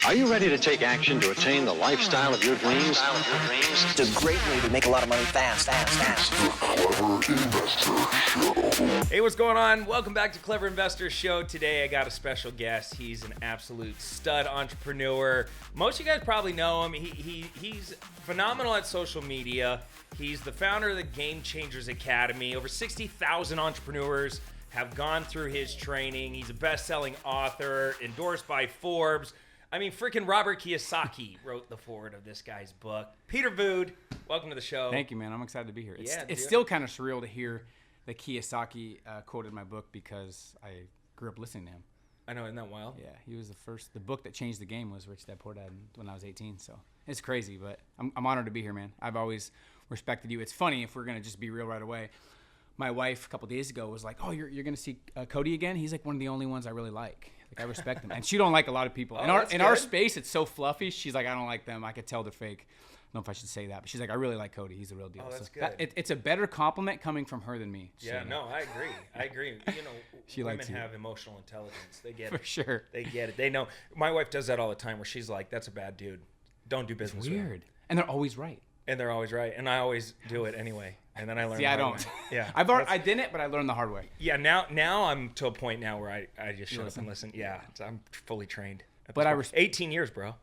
Are you ready to take action to attain the lifestyle of your dreams? It's a great way to make a lot of money fast. Hey, what's going on? Welcome back to Clever Investor Show. Today I got a special guest. He's an absolute stud entrepreneur. Most of you guys probably know him. He's phenomenal at social media. He's the founder of the Game Changers Academy. Over 60,000 entrepreneurs have gone through his training. He's a best-selling author, endorsed by Forbes. I mean, freaking Robert Kiyosaki wrote the foreword of this guy's book. Peter Voogd, welcome to the show. Thank you, man. I'm excited to be here. It's dude. still kind of surreal to hear that Kiyosaki quoted my book because I grew up listening to him. I know, isn't that wild? Yeah, he was the book that changed the game was Rich Dad Poor Dad when I was 18. So it's crazy, but I'm honored to be here, man. I've always respected you. It's funny, if we're going to just be real right away. My wife a couple days ago was like, oh, you're going to see Cody again? He's like one of the only ones I really like. Like, I respect him. And she don't like a lot of people. In our space, it's so fluffy. She's like, I don't like them. I could tell they're fake. I don't know if I should say that. But she's like, I really like Cody. He's the real deal. Oh, that's so good. It's a better compliment coming from her than me. Yeah, so, no, I agree. You know, women have emotional intelligence. They get it. For sure. They get it. They know. My wife does that all the time where she's like, that's a bad dude. Don't do business with him. Weird. And they're always right. And they're always right. And I always do it anyway. And then I learn. See, I don't. Yeah. I didn't, but I learned the hard way. Yeah. Now I'm to a point now where I just shut up and listen. Yeah. I'm fully trained. But 18 years, bro.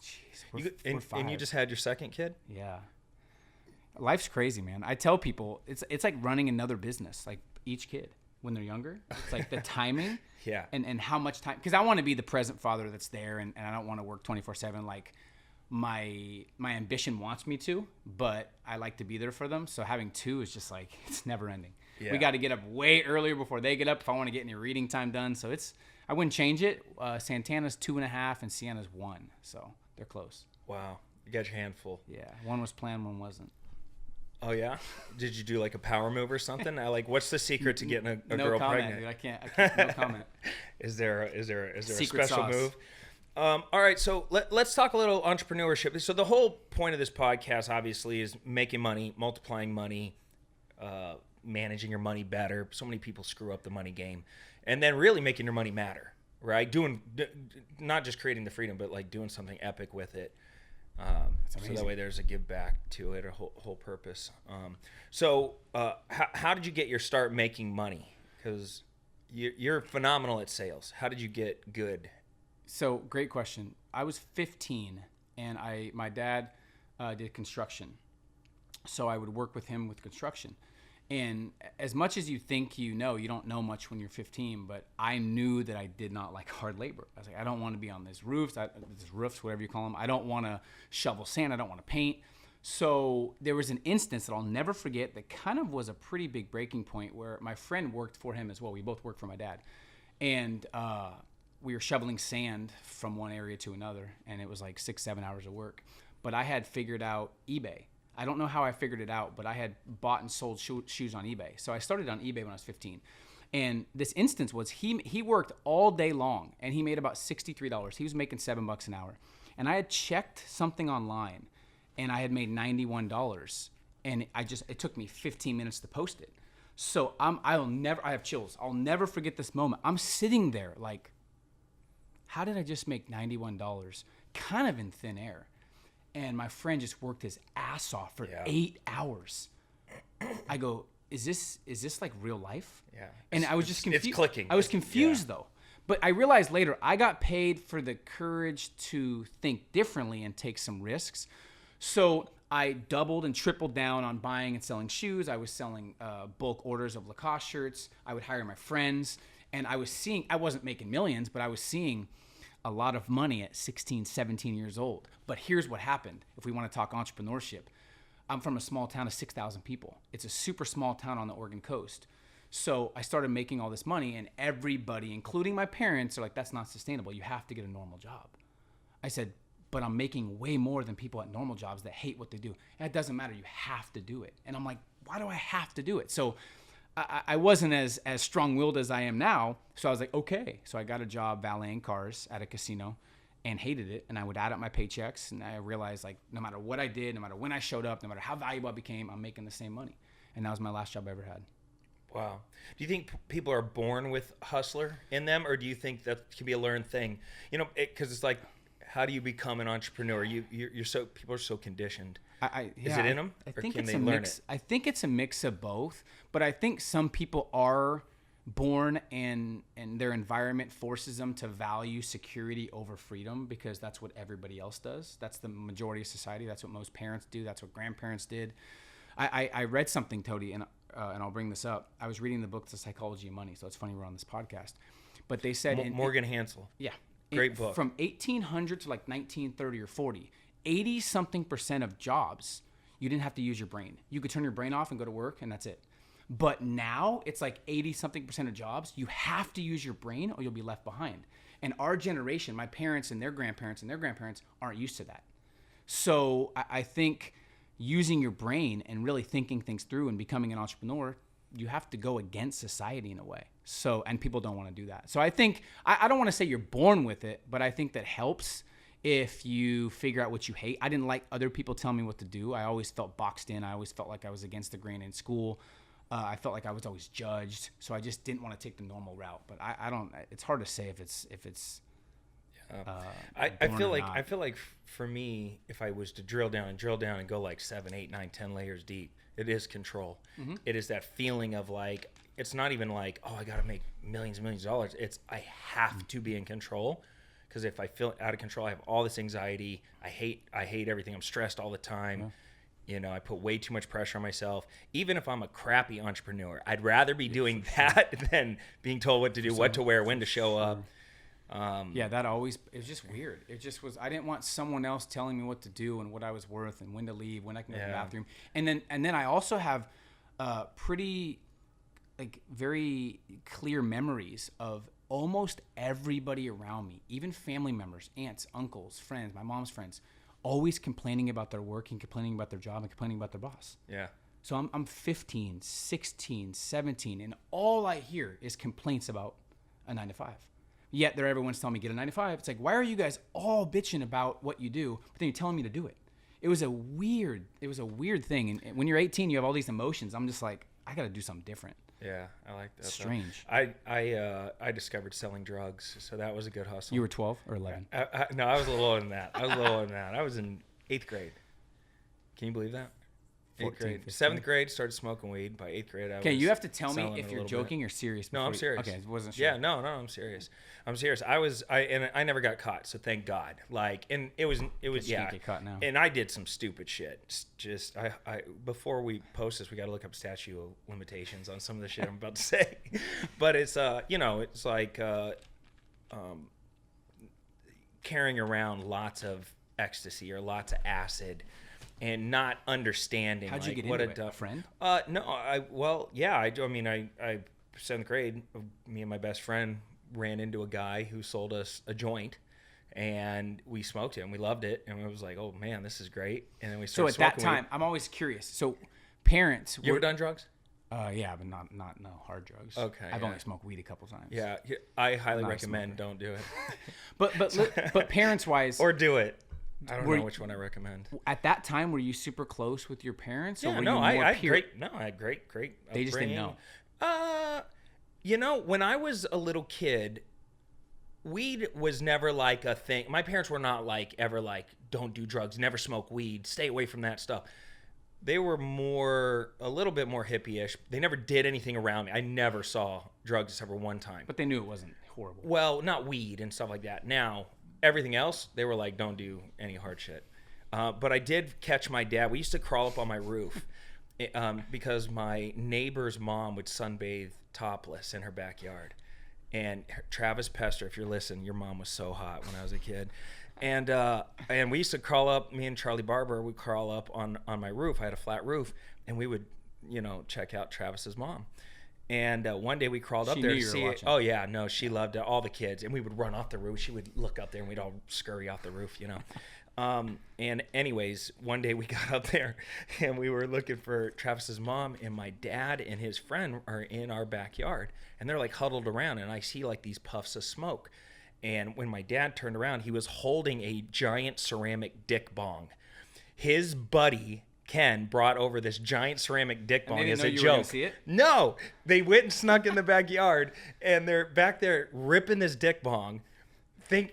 Jeez. We're 5. And you just had your second kid? Yeah. Life's crazy, man. I tell people it's like running another business. Like each kid when they're younger, it's like the timing. Yeah. And how much time? Because I want to be the present father that's there, and I don't want to work 24/7 like my ambition wants me to, but I like to be there for them. So having 2 is just like, it's never ending. Yeah. We got to get up way earlier before they get up if I want to get any reading time done. So I wouldn't change it. Santana's 2.5 and Sienna's 1. So they're close. Wow. You got your hand full. Yeah. One was planned, one wasn't. Oh yeah? Did you do like a power move or something? What's the secret to getting a no girl comment, pregnant? dude. I can't. No comment. Is there a Secret special sauce. move? All right, so let's talk a little entrepreneurship. So the whole point of this podcast, obviously, is making money, multiplying money, managing your money better. So many people screw up the money game, and then really making your money matter, right? Not just creating the freedom, but like doing something epic with it. So that way there's a give back to it, a whole purpose. So how did you get your start making money? Because you're phenomenal at sales. How did you get good? So great question. I was 15 and my dad did construction. So I would work with him with construction. And as much as you think you don't know much when you're 15, but I knew that I did not like hard labor. I was like, I don't want to be on these roofs, whatever you call them. I don't want to shovel sand. I don't want to paint. So there was an instance that I'll never forget that kind of was a pretty big breaking point where my friend worked for him as well. We both worked for my dad. And we were shoveling sand from one area to another, and it was like 6-7 hours of work. But I had figured out eBay. I don't know how I figured it out, but I had bought and sold shoes on eBay. So I started on eBay when I was 15. And this instance was he worked all day long, and he made about $63. He was making $7 an hour. And I had checked something online, and I had made $91. And it took me 15 minutes to post it. So I have chills. I'll never forget this moment. I'm sitting there like, how did I just make $91 kind of in thin air? And my friend just worked his ass off for 8 hours. I go, is this like real life? Yeah. And I was just confused. It's clicking. I was confused though. But I realized later I got paid for the courage to think differently and take some risks. So I doubled and tripled down on buying and selling shoes. I was selling bulk orders of Lacoste shirts. I would hire my friends. And I wasn't making millions, but I was seeing a lot of money at 16, 17 years old. But here's what happened. If we want to talk entrepreneurship, I'm from a small town of 6,000 people. It's a super small town on the Oregon coast. So I started making all this money, and everybody, including my parents, are like, that's not sustainable. You have to get a normal job. I said, but I'm making way more than people at normal jobs that hate what they do. And it doesn't matter. You have to do it. And I'm like, why do I have to do it? So I wasn't as strong-willed as I am now. So I was like, okay. So I got a job valeting cars at a casino and hated it. And I would add up my paychecks. And I realized, like, no matter what I did, no matter when I showed up, no matter how valuable I became, I'm making the same money. And that was my last job I ever had. Wow. Do you think people are born with hustler in them, or do you think that can be a learned thing? You know, because it's like, how do you become an entrepreneur? You're so, people are so conditioned. Is Yeah, it in them? I Or think can it's they a learn mix. it? I think it's a mix of both, but I think some people are born and their environment forces them to value security over freedom because that's what everybody else does. That's the majority of society. That's what most parents do. That's what grandparents did. I read something, Cody, and I'll bring this up. I was reading the book, The Psychology of Money, so it's funny we're on this podcast. But they said Morgan Hansel. yeah. Great book. From 1800 to like 1930 or 40, 80-something% of jobs, you didn't have to use your brain. You could turn your brain off and go to work, and that's it. But now it's like 80-something% of jobs, you have to use your brain or you'll be left behind. And our generation, my parents and their grandparents aren't used to that. So I think using your brain and really thinking things through and becoming an entrepreneur, you have to go against society in a way. So, and people don't want to do that. So I think, I don't want to say you're born with it, but I think that helps if you figure out what you hate. I didn't like other people telling me what to do. I always felt boxed in. I always felt like I was against the grain in school. I felt like I was always judged. So I just didn't want to take the normal route. But I don't, it's hard to say if it's I feel like for me, if I was to drill down and go like 7, 8, 9, 10 layers deep, it is control. Mm-hmm. It is that feeling of like, it's not even like, oh, I got to make millions and millions of dollars. It's, I have to be in control. Because if I feel out of control, I have all this anxiety. I hate everything. I'm stressed all the time. Yeah. You know, I put way too much pressure on myself. Even if I'm a crappy entrepreneur, I'd rather be doing that than being told what to do, what to wear, when to show up. Yeah, that always, it was just weird. It just was, I didn't want someone else telling me what to do and what I was worth and when to leave, when I can go to the bathroom. And then I also have pretty, like, very clear memories of almost everybody around me, even family members, aunts, uncles, friends, my mom's friends, always complaining about their work and complaining about their job and complaining about their boss. Yeah. So I'm 15, 16, 17, and all I hear is complaints about a 9-to-5. Yet everyone's telling me get a 9-to-5. It's like, why are you guys all bitching about what you do, but then you're telling me to do it? It was a weird thing. And when you're 18, you have all these emotions. I'm just like, I got to do something different. Yeah, I like that. Strange. I discovered selling drugs, so that was a good hustle. You were 12 or 11? No, I was a little older than that. I was in 8th grade. Can you believe that? 8th grade. 7th grade, started smoking weed. By 8th grade, I was. Okay, you have to tell me if you're joking or serious. No, I'm serious. Okay, I wasn't sure. Yeah, no, I'm serious. I'm serious. I never got caught, so thank God. Like, and it was You can't get caught now. And I did some stupid shit. Just I before we post this, we got to look up statute of limitations on some of the shit I'm about to say. But it's it's like carrying around lots of ecstasy or lots of acid. And not understanding. How'd you get what into it? A friend? No, I 7th grade, me and my best friend ran into a guy who sold us a joint, and we smoked it, and we loved it, and it was like, oh man, this is great. And then we started smoking. So at that time, I'm always curious. So parents, you ever done drugs? Yeah, but not hard drugs. Okay, I've only smoked weed a couple times. Yeah, I highly recommend don't do it. but parents wise, or do it. I don't know which one I recommend. At that time, were you super close with your parents? Yeah, or were no, you more I had great. They just didn't know. When I was a little kid, weed was never like a thing. My parents were not like ever like, don't do drugs, never smoke weed, stay away from that stuff. They were a little bit more hippie-ish. They never did anything around me. I never saw drugs except for one time. But they knew it wasn't horrible. Well, not weed and stuff like that. Now, everything else, they were like, don't do any hard shit. But I did catch my dad. We used to crawl up on my roof because my neighbor's mom would sunbathe topless in her backyard. And Travis Pester, if you're listening, your mom was so hot when I was a kid. And we used to crawl up, me and Charlie Barber would crawl up on my roof. I had a flat roof, and we would, check out Travis's mom. And one day we crawled up there to see it. Oh yeah, no, she loved it. All the kids, and we would run off the roof. She would look up there, and we'd all scurry off the roof, And anyways, one day we got up there, and we were looking for Travis's mom, and my dad and his friend are in our backyard, and they're like huddled around, and I see like these puffs of smoke. And when my dad turned around, he was holding a giant ceramic dick bong. His buddy Ken brought over this giant ceramic dick bong as a joke. Were gonna see it? No, they went and snuck in the backyard, and they're back there ripping this dick bong,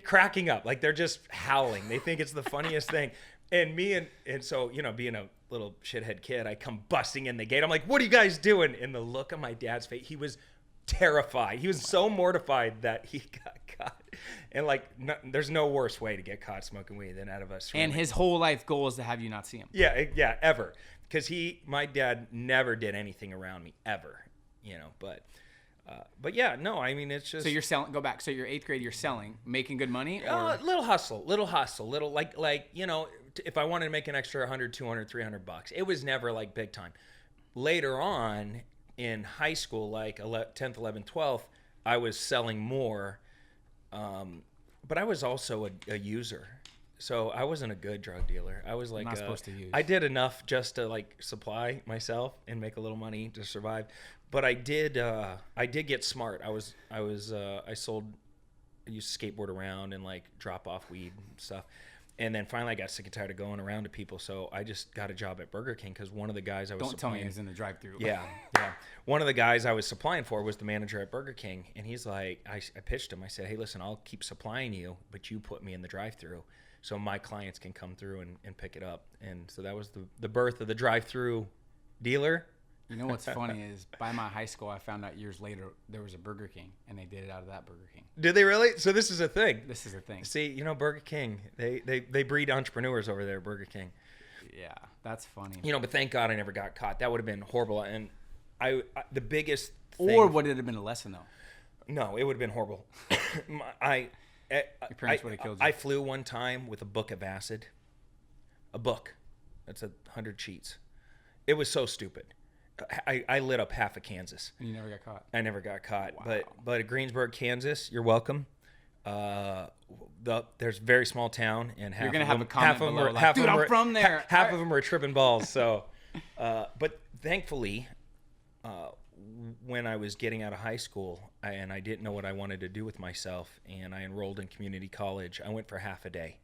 cracking up. Like they're just howling. They think it's the funniest thing. And me and so, being a little shithead kid, I come busting in the gate. I'm like, what are you guys doing? And the look on my dad's face, he was terrified. He was so mortified that he got caught. And like, there's no worse way to get caught smoking weed than out of us. And his whole life goal is to have you not see him. Yeah, ever. Because my dad never did anything around me, ever, but yeah, no, I mean, it's just. So you're selling, go back. So you're 8th grade, you're selling, making good money? Or? Little hustle, like, if I wanted to make an extra 100, 200, 300 bucks, it was never like big time. Later on in high school, like 10th, 11th, 12th, I was selling more, but I was also a user. So I wasn't a good drug dealer. I was like, not supposed to use. I did enough just to like supply myself and make a little money to survive. But I did get smart. I used to skateboard around and like drop off weed and stuff. And then finally I got sick and tired of going around to people. So I just got a job at Burger King because one of the guys I was Don't tell me he was in the drive-thru. Yeah. One of the guys I was supplying for was the manager at Burger King. And he's like, I pitched him. I said, hey, listen, I'll keep supplying you, but you put me in the drive-thru so my clients can come through and pick it up. And so that was the birth of the drive-thru dealer. You know what's funny is by my high school, I found out years later there was a Burger King, and they did it out of that Burger King. Did they really? So this is a thing. This is a thing. See, Burger King, they breed entrepreneurs over there, Burger King. Yeah, that's funny. But thank God I never got caught. That would have been horrible. And I the biggest thing, or would it have been a lesson, though? No, it would have been horrible. Your parents would have killed you. I flew one time with a book of acid. A book. That's 100 sheets. It was so stupid. I lit up half of Kansas. And you never got caught? I never got caught. Wow. But at Greensburg, Kansas, you're welcome. There's a very small town, and you're gonna have a comment below, like, dude, I'm from there. Half of them are tripping balls. So, but thankfully, when I was getting out of high school, and I didn't know what I wanted to do with myself, and I enrolled in community college, I went for half a day.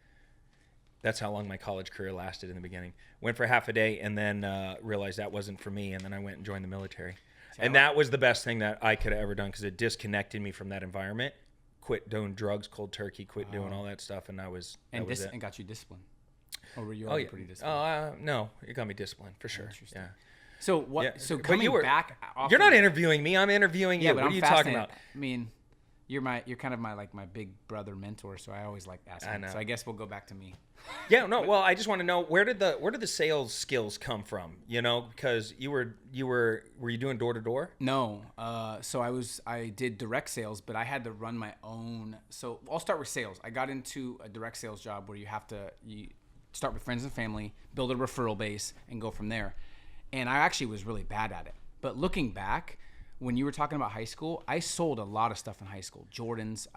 That's how long my college career lasted in the beginning. Went for half a day and then realized that wasn't for me, and then I went and joined the military. And that was the best thing that I could have ever done because it disconnected me from that environment. Quit doing drugs cold turkey, quit doing all that stuff, and and got you disciplined. Or were you already pretty disciplined? No, it got me disciplined for sure. Interesting. Yeah. So what? Yeah. So coming back, you're not interviewing me. I'm interviewing you. Yeah, what but are you talking about? I mean, you're kind of my big brother mentor, so I always like asking. I know. So I guess we'll go back to me. Yeah, no. Well, I just want to know where did the sales skills come from? Because were you doing door to door? No. So I did direct sales, but I had to run my own. So I'll start with sales. I got into a direct sales job where you start with friends and family, build a referral base, and go from there. And I actually was really bad at it. But looking back, when you were talking about high school, I sold a lot of stuff in high school. Jordans.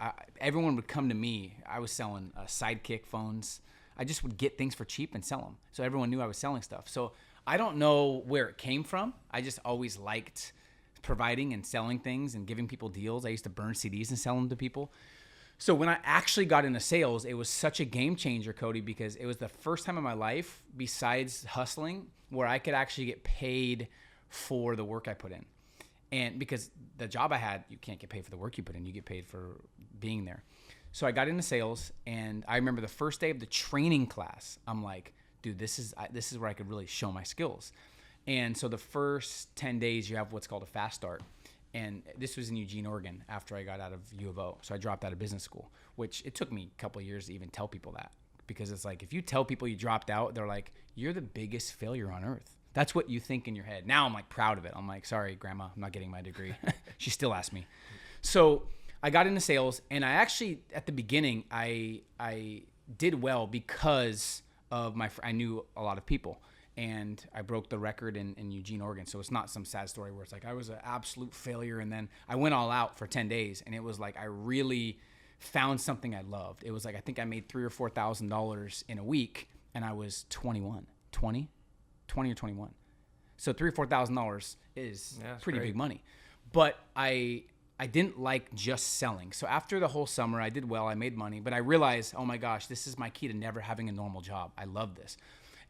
Everyone would come to me. I was selling Sidekick phones. I just would get things for cheap and sell them. So everyone knew I was selling stuff. So I don't know where it came from. I just always liked providing and selling things and giving people deals. I used to burn CDs and sell them to people. So when I actually got into sales, it was such a game changer, Cody, because it was the first time in my life, besides hustling, where I could actually get paid for the work I put in. And because the job I had, you can't get paid for the work you put in. You get paid for being there. So I got into sales, and I remember the first day of the training class, I'm like, dude, this is where I could really show my skills. And so the first 10 days, you have what's called a fast start. And this was in Eugene, Oregon, after I got out of U of O. So I dropped out of business school, which it took me a couple of years to even tell people that. Because it's like, if you tell people you dropped out, they're like, you're the biggest failure on earth. That's what you think in your head. Now I'm like proud of it. I'm like, sorry, Grandma, I'm not getting my degree. She still asked me. So I got into sales, and I actually, at the beginning, I did well because of I knew a lot of people. And I broke the record in Eugene, Oregon. So it's not some sad story where it's like I was an absolute failure, and then I went all out for 10 days, and it was like I really found something I loved. It was like I think I made $3,000 or $4,000 in a week, and I was 20 or 21. So $3,000 or $4,000 is pretty big money. But I didn't like just selling. So after the whole summer, I did well. I made money, but I realized, oh my gosh, this is my key to never having a normal job. I love this.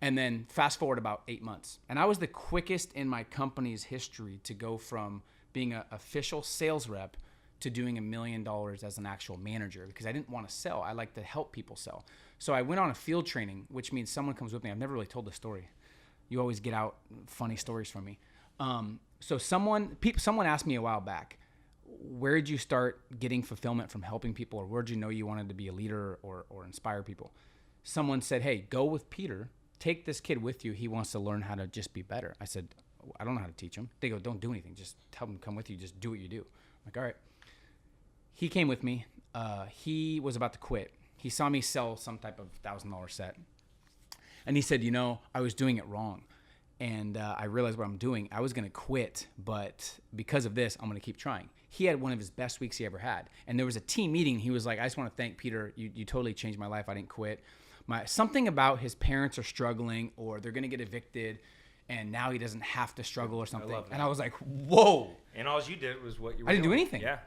And then fast forward about 8 months. And I was the quickest in my company's history to go from being an official sales rep to doing $1 million as an actual manager because I didn't want to sell. I like to help people sell. So I went on a field training, which means someone comes with me. I've never really told the story. You always get out funny stories from me. So someone asked me a while back, where did you start getting fulfillment from helping people, or where did you know you wanted to be a leader or inspire people? Someone said, hey, go with Peter. Take this kid with you. He wants to learn how to just be better. I said, I don't know how to teach him. They go, don't do anything. Just tell him to come with you. Just do what you do. I'm like, all right. He came with me. He was about to quit. He saw me sell some type of $1,000 set. And he said, I was doing it wrong. And I realized what I'm doing. I was going to quit, but because of this, I'm going to keep trying. He had one of his best weeks he ever had. And there was a team meeting. He was like, I just want to thank Peter. You totally changed my life. I didn't quit. Something about his parents are struggling or they're going to get evicted. And now he doesn't have to struggle or something. And I was like, whoa. And all you did was what you were I didn't doing. do anything. Yeah.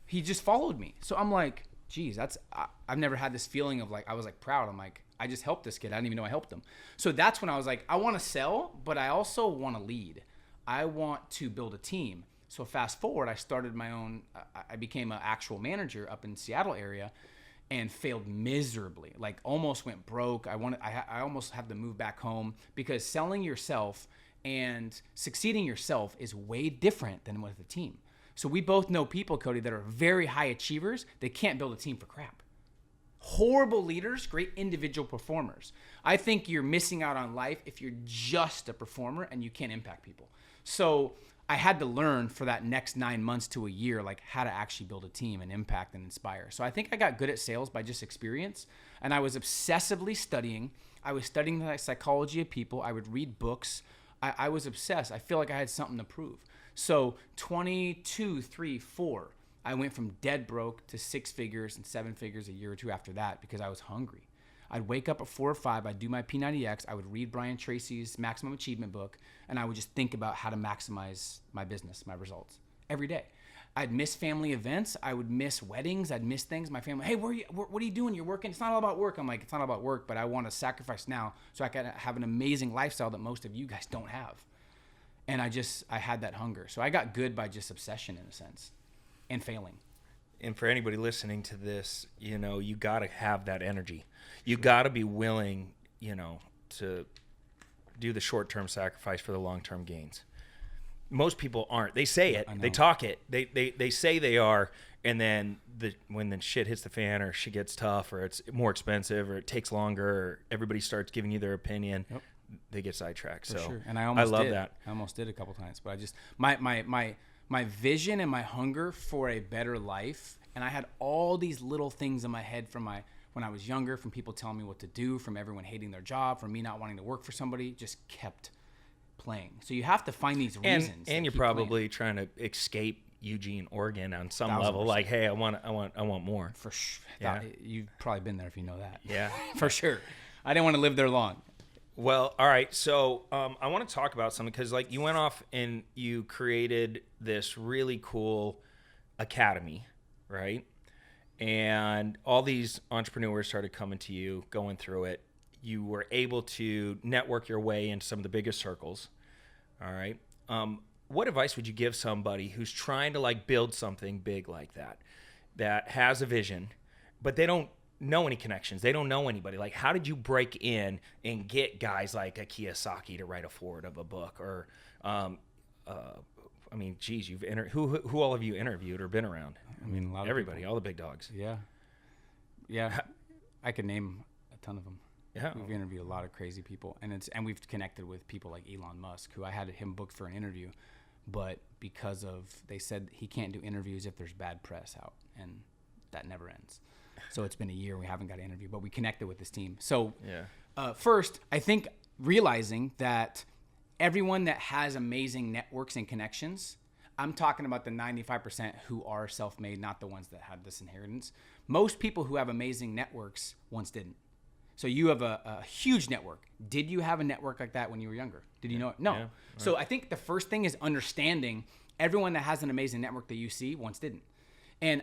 He just followed me. So I'm like, geez, I've never had this feeling of like, I was like proud. I'm like, I just helped this kid. I didn't even know I helped him. So that's when I was like, I want to sell, but I also want to lead. I want to build a team. So fast forward, I started my own, I became an actual manager up in Seattle area and failed miserably. Like almost went broke. I almost had to move back home because selling yourself and succeeding yourself is way different than with a team. So we both know people, Cody, that are very high achievers. They can't build a team for crap. Horrible leaders, great individual performers. I think you're missing out on life if you're just a performer and you can't impact people. So I had to learn for that next 9 months to a year, like how to actually build a team and impact and inspire. So I think I got good at sales by just experience. And I was obsessively studying. I was studying the psychology of people. I would read books. I was obsessed. I feel like I had something to prove. So 22, 3, 4, I went from dead broke to 6 figures and 7 figures a year or two after that because I was hungry. I'd wake up at 4 or 5, I'd do my P90X, I would read Brian Tracy's Maximum Achievement book, and I would just think about how to maximize my business, my results, every day. I'd miss family events, I would miss weddings, I'd miss things. My family, hey, what are you doing? You're working? It's not all about work. I'm like, it's not all about work, but I want to sacrifice now so I can have an amazing lifestyle that most of you guys don't have. And I had that hunger. So I got good by just obsession in a sense and failing. And for anybody listening to this, you got to have that energy. You got to be willing, to do the short-term sacrifice for the long-term gains. Most people aren't. They say it. They talk it. They say they are. And then when the shit hits the fan or shit gets tough or it's more expensive or it takes longer or everybody starts giving you their opinion, they get sidetracked. For so sure. And I love that. I almost did a couple times, but I just my vision and my hunger for a better life, and I had all these little things in my head from when I was younger, from people telling me what to do, from everyone hating their job, from me not wanting to work for somebody, just kept playing. So you have to find these reasons. And you're probably trying to escape Eugene, Oregon on some level. Like, hey, I want more. For sure. Yeah. You've probably been there if you know that. Yeah. For sure. I didn't want to live there long. Well, all right. So I want to talk about something because, like, you went off and you created this really cool academy, right? And all these entrepreneurs started coming to you, going through it. You were able to network your way into some of the biggest circles. All right. What advice would you give somebody who's trying to like build something big like that has a vision, but they don't know any connections? They don't know anybody. Like, how did you break in and get guys like a Kiyosaki to write a foreword of a book? Or, geez, who all have you interviewed or been around? I mean, a lot of everybody, people. all the big dogs. Yeah. I could name a ton of them. Yeah. We've interviewed a lot of crazy people, and we've connected with people like Elon Musk, who I had him booked for an interview, but because they said he can't do interviews if there's bad press out, and that never ends. So it's been a year, we haven't got an interview, but we connected with this team. So first, I think realizing that everyone that has amazing networks and connections, I'm talking about the 95% who are self-made, not the ones that had this inheritance. Most people who have amazing networks once didn't. So you have a huge network. Did you have a network like that when you were younger? Did you know it? No. Yeah, right. So I think the first thing is understanding everyone that has an amazing network that you see once didn't. And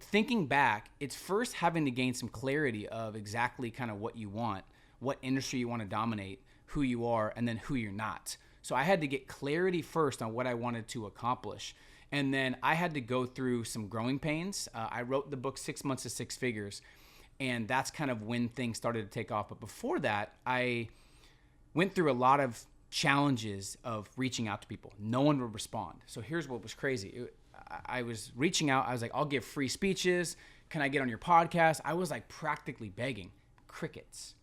thinking back, it's first having to gain some clarity of exactly kind of what you want, what industry you want to dominate, who you are, and then who you're not. So I had to get clarity first on what I wanted to accomplish. And then I had to go through some growing pains. I wrote the book 6 Months to Six Figures, and that's kind of when things started to take off. But before that, I went through a lot of challenges of reaching out to people. No one would respond. So here's what was crazy. I was reaching out. I was like, I'll give free speeches. Can I get on your podcast? I was like practically begging. Crickets.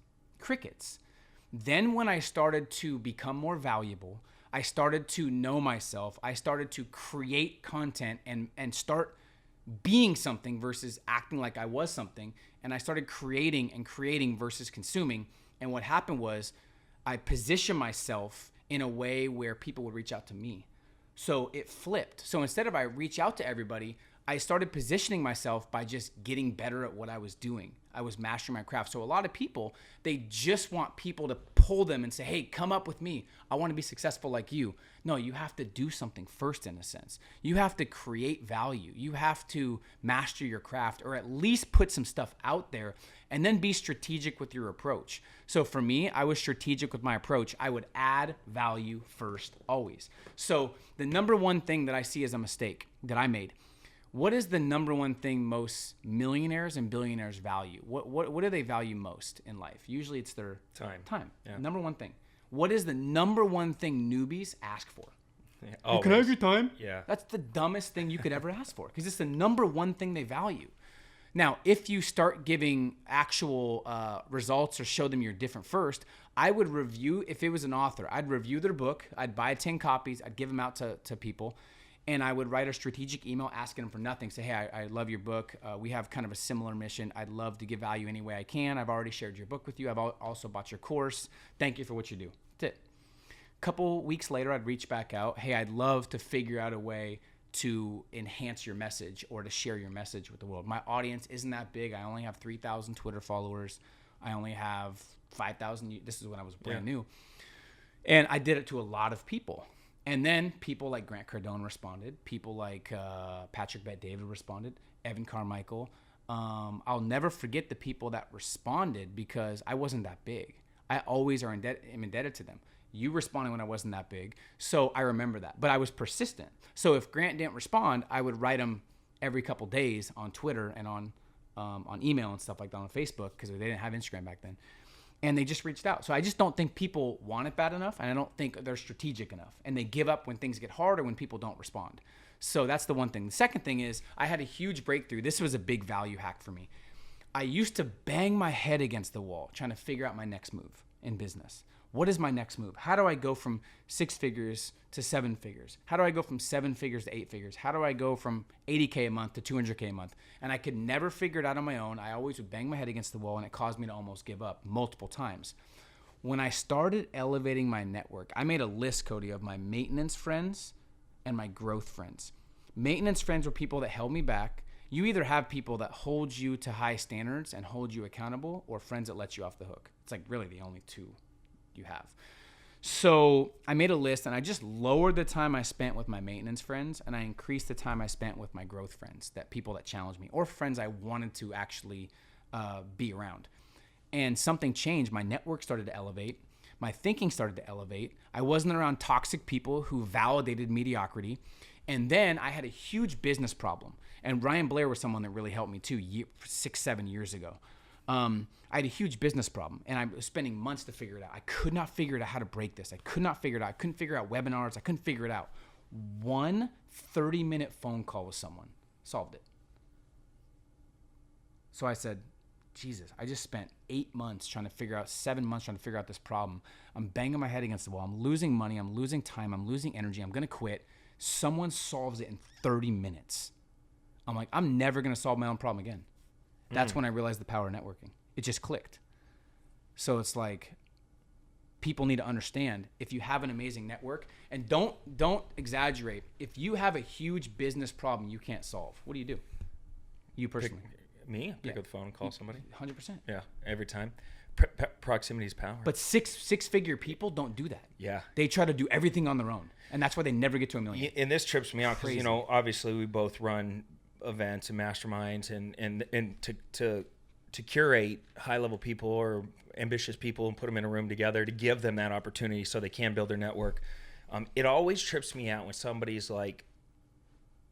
Then when I started to become more valuable, I started to know myself. I started to create content and start being something versus acting like I was something. And I started creating versus consuming. And what happened was I positioned myself in a way where people would reach out to me. So it flipped. So instead of I reach out to everybody, I started positioning myself by just getting better at what I was doing. I was mastering my craft. So a lot of people, they just want people to pull them and say, hey, come up with me. I want to be successful like you. No, you have to do something first in a sense. You have to create value. You have to master your craft, or at least put some stuff out there, and then be strategic with your approach. So for me, I was strategic with my approach. I would add value first, always. So the number one thing that I see as a mistake that I made, what is the number one thing most millionaires and billionaires value? What do they value most in life? Usually it's their time. Yeah. Number one thing. What is the number one thing newbies ask for? Yeah, oh, can I have your time? Yeah. That's the dumbest thing you could ever ask for, because it's the number one thing they value. Now, if you start giving actual results or show them you're different first, I would review, if it was an author, I'd review their book. I'd buy 10 copies. I'd give them out to people. And I would write a strategic email asking them for nothing. Say, hey, I love your book. We have kind of a similar mission. I'd love to give value any way I can. I've already shared your book with you. I've also bought your course. Thank you for what you do. That's it. A couple weeks later, I'd reach back out. Hey, I'd love to figure out a way to enhance your message or to share your message with the world. My audience isn't that big. I only have 3,000 Twitter followers. I only have 5,000. This is when I was brand new. And I did it to a lot of people. And then people like Grant Cardone responded. People like Patrick Bet-David responded. Evan Carmichael. I'll never forget the people that responded, because I wasn't that big. I always am indebted to them. You responded when I wasn't that big. So I remember that. But I was persistent. So if Grant didn't respond, I would write him every couple days on Twitter and on email and stuff like that, on Facebook, because they didn't have Instagram back then. And they just reached out. So I just don't think people want it bad enough, and I don't think they're strategic enough. And they give up when things get hard or when people don't respond. So that's the one thing. The second thing is I had a huge breakthrough. This was a big value hack for me. I used to bang my head against the wall trying to figure out my next move in business. What is my next move? How do I go from 6 figures to 7 figures? How do I go from 7 figures to 8 figures? How do I go from $80K a month to $200K a month? And I could never figure it out on my own. I always would bang my head against the wall, and it caused me to almost give up multiple times. When I started elevating my network, I made a list, Cody, of my maintenance friends and my growth friends. Maintenance friends were people that held me back. You either have people that hold you to high standards and hold you accountable, or friends that let you off the hook. It's like really the only two you have. So I made a list, and I just lowered the time I spent with my maintenance friends, and I increased the time I spent with my growth friends, that people that challenged me, or friends I wanted to actually be around. And something changed. My network started to elevate. My thinking started to elevate. I wasn't around toxic people who validated mediocrity. And then I had a huge business problem. And Ryan Blair was someone that really helped me too, 6-7 years ago. I had a huge business problem, and I was spending months to figure it out. I could not figure out how to break this. I could not figure it out. I couldn't figure out webinars. I couldn't figure it out. One 30-minute phone call with someone solved it. So I said, Jesus, I just spent 8 months trying to figure out, 7 months trying to figure out this problem. I'm banging my head against the wall. I'm losing money. I'm losing time. I'm losing energy. I'm going to quit. Someone solves it in 30 minutes. I'm like, I'm never going to solve my own problem again. That's when I realized the power of networking. It just clicked. So it's like, people need to understand, if you have an amazing network, and don't exaggerate. If you have a huge business problem you can't solve, what do you do? You personally. Pick up the phone and call somebody. 100%. Yeah, every time. Proximity is power. But six-figure people don't do that. Yeah. They try to do everything on their own. And that's why they never get to $1 million. And this trips me out because, obviously we both run events and masterminds, and to curate high-level people or ambitious people and put them in a room together to give them that opportunity so they can build their network. It always trips me out when somebody's like,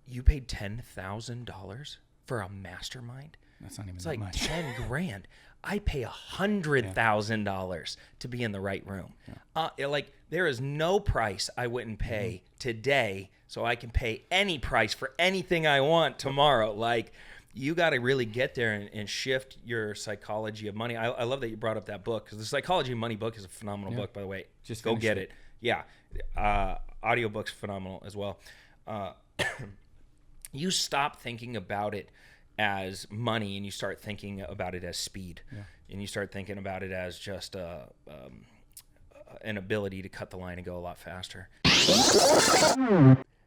You paid $10,000 for a mastermind? That's not even It's that like much. 10 grand. I pay $100,000 to be in the right room. Like there is no price I wouldn't pay today, so I can pay any price for anything I want tomorrow. Like you got to really get there and shift your psychology of money. I love that you brought up that book, because the Psychology of Money book is a phenomenal book, by the way. Just go get finished it. Yeah. Audiobook's phenomenal as well. You stop thinking about it as money and you start thinking about it as speed. And you start thinking about it as just an ability to cut the line and go a lot faster.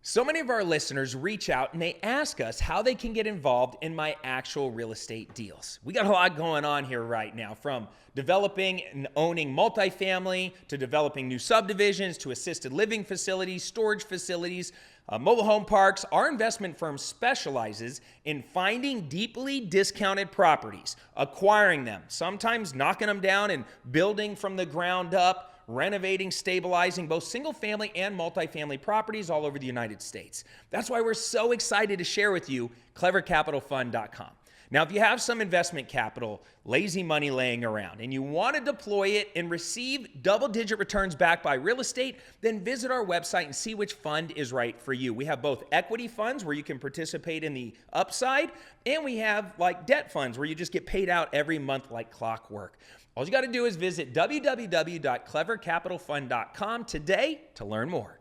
So many of our listeners reach out and they ask us how they can get involved in my actual real estate deals. We got a lot going on here right now, from developing and owning multifamily to developing new subdivisions to assisted living facilities, storage facilities, mobile home parks. Our investment firm specializes in finding deeply discounted properties, acquiring them, sometimes knocking them down and building from the ground up, renovating, stabilizing both single-family and multifamily properties all over the United States. That's why we're so excited to share with you clevercapitalfund.com. Now, if you have some investment capital, lazy money laying around, and you want to deploy it and receive double-digit returns backed by real estate, then visit our website and see which fund is right for you. We have both equity funds where you can participate in the upside, and we have like debt funds where you just get paid out every month like clockwork. All you got to do is visit www.clevercapitalfund.com today to learn more.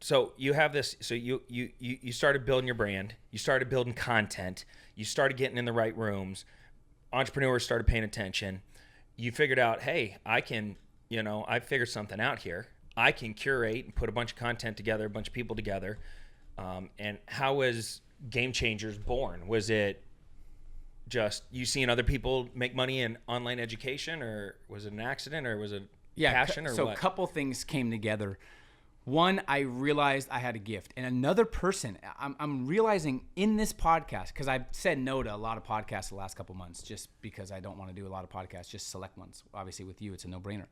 So you have this. So you started building your brand. You started building content. You started getting in the right rooms. Entrepreneurs started paying attention. You figured out, hey, I figured something out here. I can curate and put a bunch of content together, a bunch of people together. And how was Game Changers born? Was it just you seeing other people make money in online education, or was it an accident, or was it passion, or so what? So a couple things came together. One, I realized I had a gift. And another person, I'm realizing in this podcast, because I've said no to a lot of podcasts the last couple months just because I don't want to do a lot of podcasts, just select ones. Obviously with you, it's a no-brainer.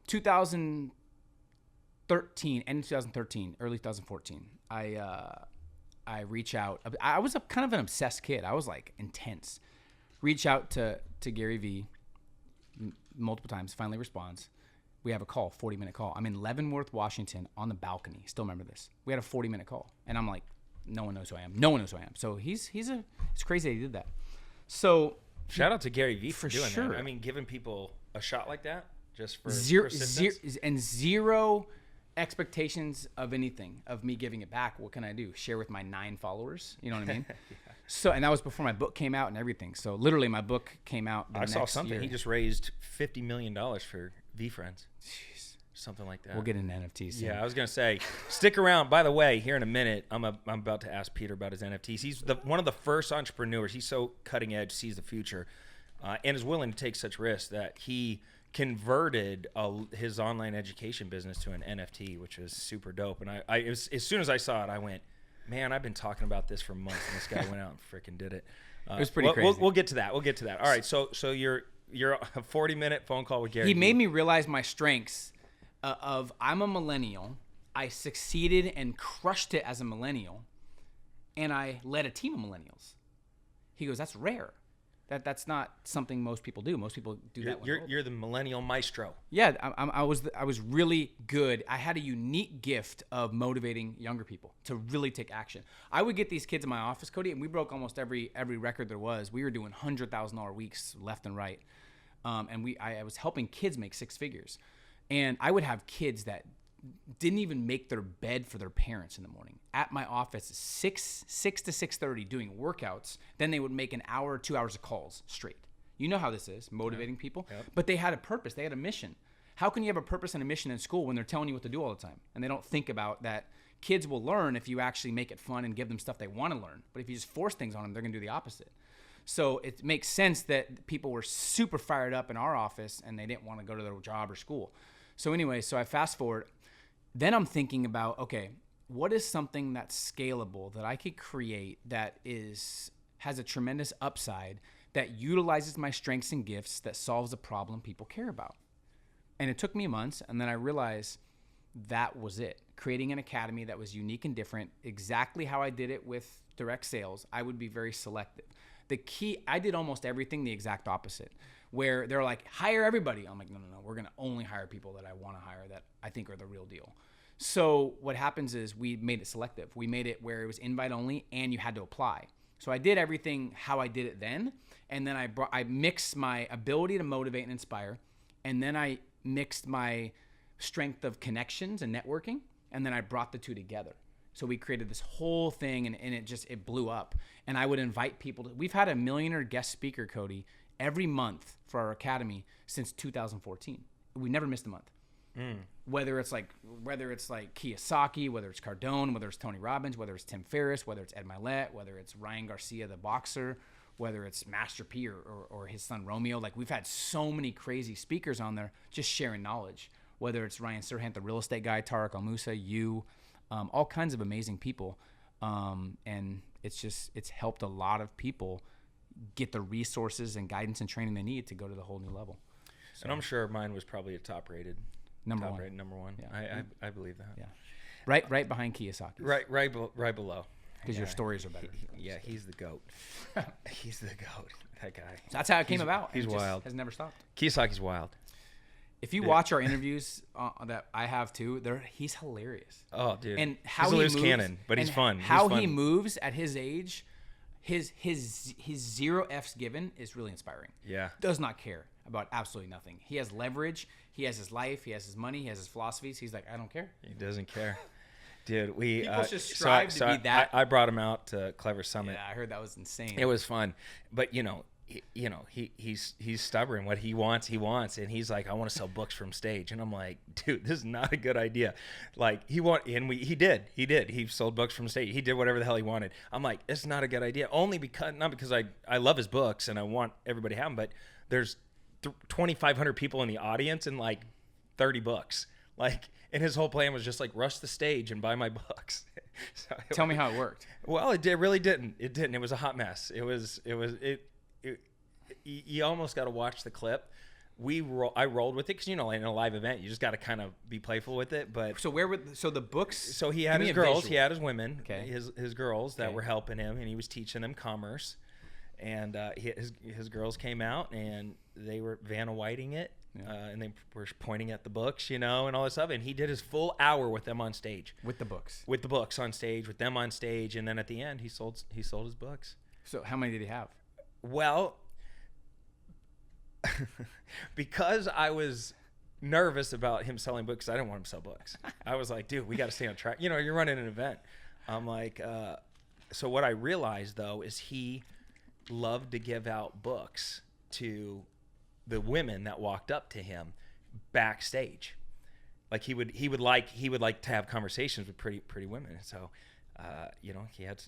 2013, end of 2013, early 2014, I reach out. I was kind of an obsessed kid. I was like intense. Reach out to Gary Vee multiple times, finally responds. We have a call, 40-minute call. I'm in Leavenworth, Washington on the balcony. Still remember this. We had a 40-minute call. And I'm like, no one knows who I am. No one knows who I am. So it's crazy that he did that. So shout out to Gary Vee for doing sure. that. I mean, giving people a shot like that just for zero expectations of anything, of me giving it back. What can I do? Share with my 9 followers? You know what I mean? So, and that was before my book came out and everything. So literally my book came out the I next saw something. year. He just raised $50 million for V-Friends. Jeez. Something like that. We'll get into NFTs soon. Yeah, I was going to say, stick around. By the way, here in a minute, I'm about to ask Peter about his NFTs. He's one of the first entrepreneurs. He's so cutting edge, sees the future, and is willing to take such risks that he converted his online education business to an NFT, which was super dope. And as soon as I saw it, I went, man, I've been talking about this for months, and this guy went out and freaking did it. It was pretty crazy. We'll get to that. All right, so you're a 40-minute phone call with Gary. He made me realize my strengths of I'm a millennial. I succeeded and crushed it as a millennial, and I led a team of millennials. He goes, that's rare. That's not something most people do. Most people do that. You're the millennial maestro. Yeah, I was really good. I had a unique gift of motivating younger people to really take action. I would get these kids in my office, Cody, and we broke almost every record there was. We were doing $100,000 weeks left and right, and I was helping kids make 6 figures. And I would have kids that didn't even make their bed for their parents in the morning at my office, 6 to 6:30 doing workouts. Then they would make an hour or 2 hours of calls straight. You know how this is, motivating people. Yep. But they had a purpose. They had a mission. How can you have a purpose and a mission in school when they're telling you what to do all the time? And they don't think about that kids will learn if you actually make it fun and give them stuff they want to learn. But if you just force things on them, they're going to do the opposite. So it makes sense that people were super fired up in our office and they didn't want to go to their job or school. So anyway, so I fast forward. Then I'm thinking about, okay, what is something that's scalable that I could create that has a tremendous upside that utilizes my strengths and gifts that solves a problem people care about? And it took me months, and then I realized that was it. Creating an academy that was unique and different, exactly how I did it with direct sales. I would be very selective. The key, I did almost everything the exact opposite, where they're like, hire everybody. I'm like, no. We're going to only hire people that I want to hire, that I think are the real deal. So what happens is we made it selective. We made it where it was invite only and you had to apply. So I did everything how I did it then. And then I mixed my ability to motivate and inspire. And then I mixed my strength of connections and networking. And then I brought the two together. So we created this whole thing, and it blew up. And I would invite people we've had a millionaire guest speaker, Cody, every month for our academy since 2014. We never missed a month. Whether it's like Kiyosaki, whether it's Cardone, whether it's Tony Robbins, whether it's Tim Ferriss, whether it's Ed Mylett, whether it's Ryan Garcia, the boxer, whether it's Master P or his son Romeo. Like, we've had so many crazy speakers on there just sharing knowledge. Whether it's Ryan Serhant, the real estate guy, Tariq Al-Musa, all kinds of amazing people. And it's helped a lot of people get the resources and guidance and training they need to go to the whole new level. So, and I'm sure mine was probably a top rated. Number one. Yeah. I believe that. Yeah. Right behind Kiyosaki. Right below. Because your stories are better. He's the GOAT. He's the GOAT. That guy. So that's how it came about. He's wild. Has never stopped. Kiyosaki's wild. If you watch our interviews that I have too, he's hilarious. Oh, dude. And how he's a he loose moves, cannon, but he's fun. He moves at his age, his zero F's given is really inspiring. Yeah. Does not care about absolutely nothing. He has leverage. He has his life. He has his money. He has his philosophies. He's like, I don't care. He doesn't care. Dude, people should strive to be that. I brought him out to Clever Summit. Yeah, I heard that was insane. It was fun, but he's stubborn. What he wants, and he's like, I want to sell books from stage, and I'm like, dude, this is not a good idea. Like, he did. He sold books from stage. He did whatever the hell he wanted. I'm like, it's not a good idea. Only not because I love his books and I want everybody to have them, but there's 2,500 people in the audience and like 30 books. Like, and his whole plan was just like, rush the stage and buy my books. So Tell me how it worked. Well, it really didn't. It didn't. It was a hot mess. You almost got to watch the clip. I rolled with it because, in a live event, you just got to kind of be playful with it. But so the books. So he had his girls. Visual. He had his women. Okay. His girls that were helping him, and he was teaching them commerce. And his girls came out, and they were Vanna Whiting it, and they were pointing at the books, and all this stuff. And he did his full hour with them on stage. With the books. With the books on stage, with them on stage, and then at the end, he sold his books. So how many did he have? Well, because I was nervous about him selling books, I didn't want him to sell books. I was like, dude, we got to stay on track. You're running an event. I'm like, so what I realized though is he loved to give out books to the women that walked up to him backstage. Like he would like to have conversations with pretty women. So, he had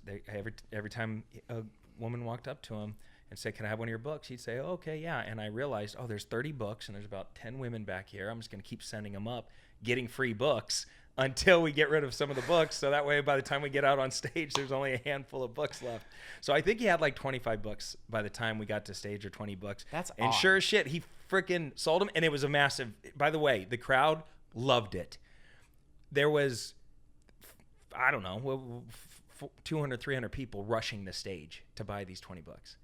every time a woman walked up to him and said, can I have one of your books? He'd say, oh, okay, yeah. And I realized, there's 30 books and there's about 10 women back here. I'm just going to keep sending them up, getting free books until we get rid of some of the books. So that way, by the time we get out on stage, there's only a handful of books left. So I think he had like 25 books by the time we got to stage, or 20 books. And sure as shit, he freaking sold them. And it was a massive, by the way, the crowd loved it. There was, I don't know, 200, 300 people rushing the stage to buy these 20 books.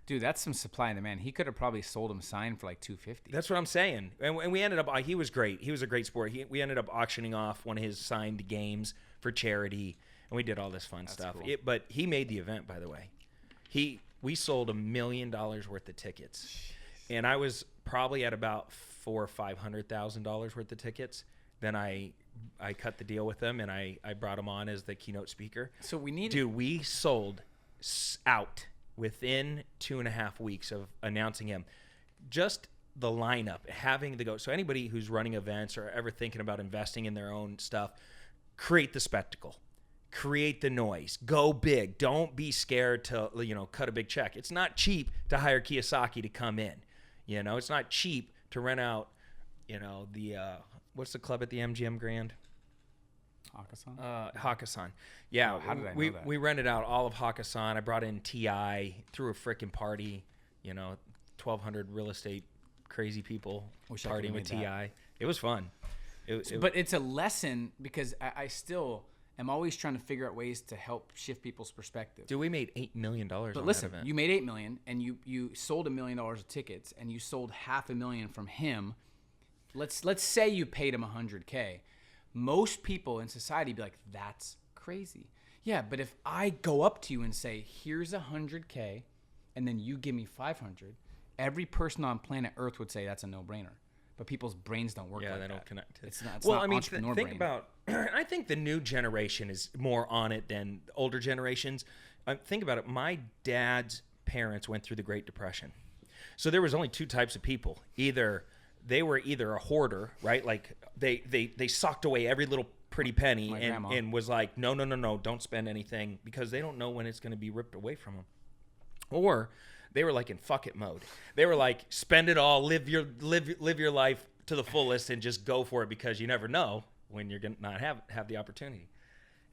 Dude, that's some supply and demand. He could have probably sold them signed for like $250. That's what I'm saying. And we ended up, he was great. He was a great sport. We ended up auctioning off one of his signed games for charity, and we did all this fun stuff. Cool. But he made the event, by the way. We sold $1 million worth of tickets. Jeez. And I was probably at about $400,000 or $500,000 worth of tickets. Then I cut the deal with them, and I brought him on as the keynote speaker. So we sold out within 2.5 weeks of announcing him. Just the lineup, having the go. So anybody who's running events or ever thinking about investing in their own stuff, create the spectacle, create the noise, go big. Don't be scared to, cut a big check. It's not cheap to hire Kiyosaki to come in. It's not cheap to rent out, what's the club at the MGM Grand? Hakkasan. Yeah. How did I know that? We rented out all of Hakkasan. I brought in TI, threw a freaking party, 1,200 real estate crazy people partying with TI. It was fun. But it's a lesson because I still am always trying to figure out ways to help shift people's perspective. Dude, we made $8 million But on listen, that event. you made $8 million, and you sold $1 million of tickets, and you sold $500,000 from him. Let's say you paid him $100K. Most people in society be like, that's crazy. Yeah, but if I go up to you and say, here's $100K, and then you give me 500, every person on planet Earth would say that's a no-brainer. But people's brains don't work like that. Yeah, they don't connect. It's not Well, I mean, entrepreneur think brain. about. I think the new generation is more on it than older generations. Think about it. My dad's parents went through the Great Depression, so there was only two types of people. Either they were a hoarder, right? Like they socked away every little pretty penny and was like, no, don't spend anything because they don't know when it's going to be ripped away from them. Or they were like in fuck it mode. They were like, spend it all, live your life to the fullest, and just go for it because you never know when you're gonna not have the opportunity.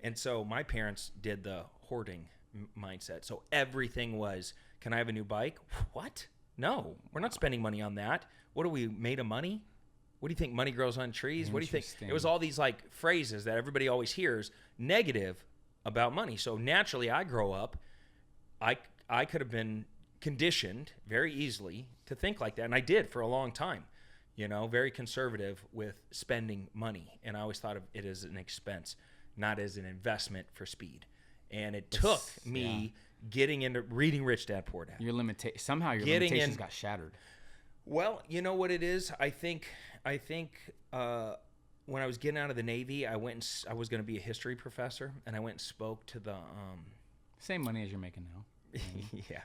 And so my parents did the hoarding mindset. So everything was, can I have a new bike? What? No, we're not spending money on that. What are we made of money? What do you think? Money grows on trees? What do you think? It was all these like phrases that everybody always hears negative about money. So naturally, I grow up, I could have been conditioned very easily to think like that, and I did for a long time. Very conservative with spending money, and I always thought of it as an expense, not as an investment for speed. And it took me getting into reading Rich Dad Poor Dad. Somehow your limitations got shattered. Well, you know what it is? I think when I was getting out of the Navy, I was going to be a history professor, and I went and spoke to the same money as you're making now. Yeah.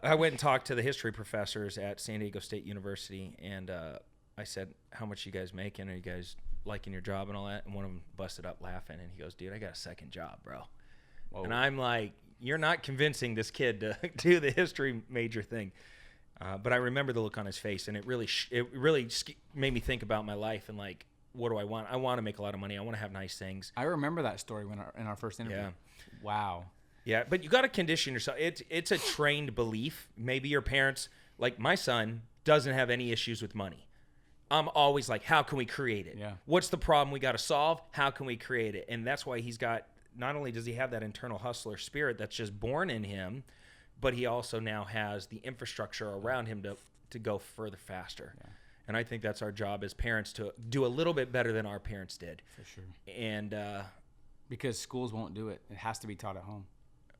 I went and talked to the history professors at San Diego State University, and I said, how much you guys making? Are you guys liking your job and all that? And one of them busted up laughing, and he goes, dude, I got a second job, bro. Whoa. And I'm like, you're not convincing this kid to do the history major thing. But I remember the look on his face, and it really made me think about my life and like, what do I want? I want to make a lot of money. I want to have nice things. I remember that story in our first interview. Yeah. Wow. Yeah, but you got to condition yourself. It's a trained belief. Maybe your parents, like my son, doesn't have any issues with money. I'm always like, how can we create it? Yeah. What's the problem we got to solve? How can we create it? And that's why he's got, not only does he have that internal hustler spirit that's just born in him, but he also now has the infrastructure around him to go further faster. Yeah. And I think that's our job as parents, to do a little bit better than our parents did. For sure. And because schools won't do it. It has to be taught at home.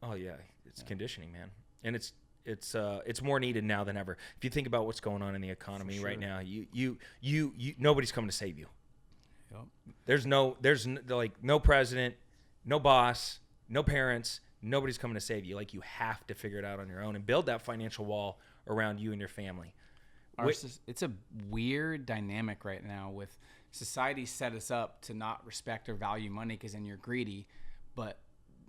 Oh yeah, it's conditioning, man, and it's more needed now than ever. If you think about what's going on in the economy right now, you nobody's coming to save you. Yep. There's no president, no boss, no parents. Nobody's coming to save you. Like, you have to figure it out on your own and build that financial wall around you and your family. It's a weird dynamic right now with society set us up to not respect or value money because then you're greedy, but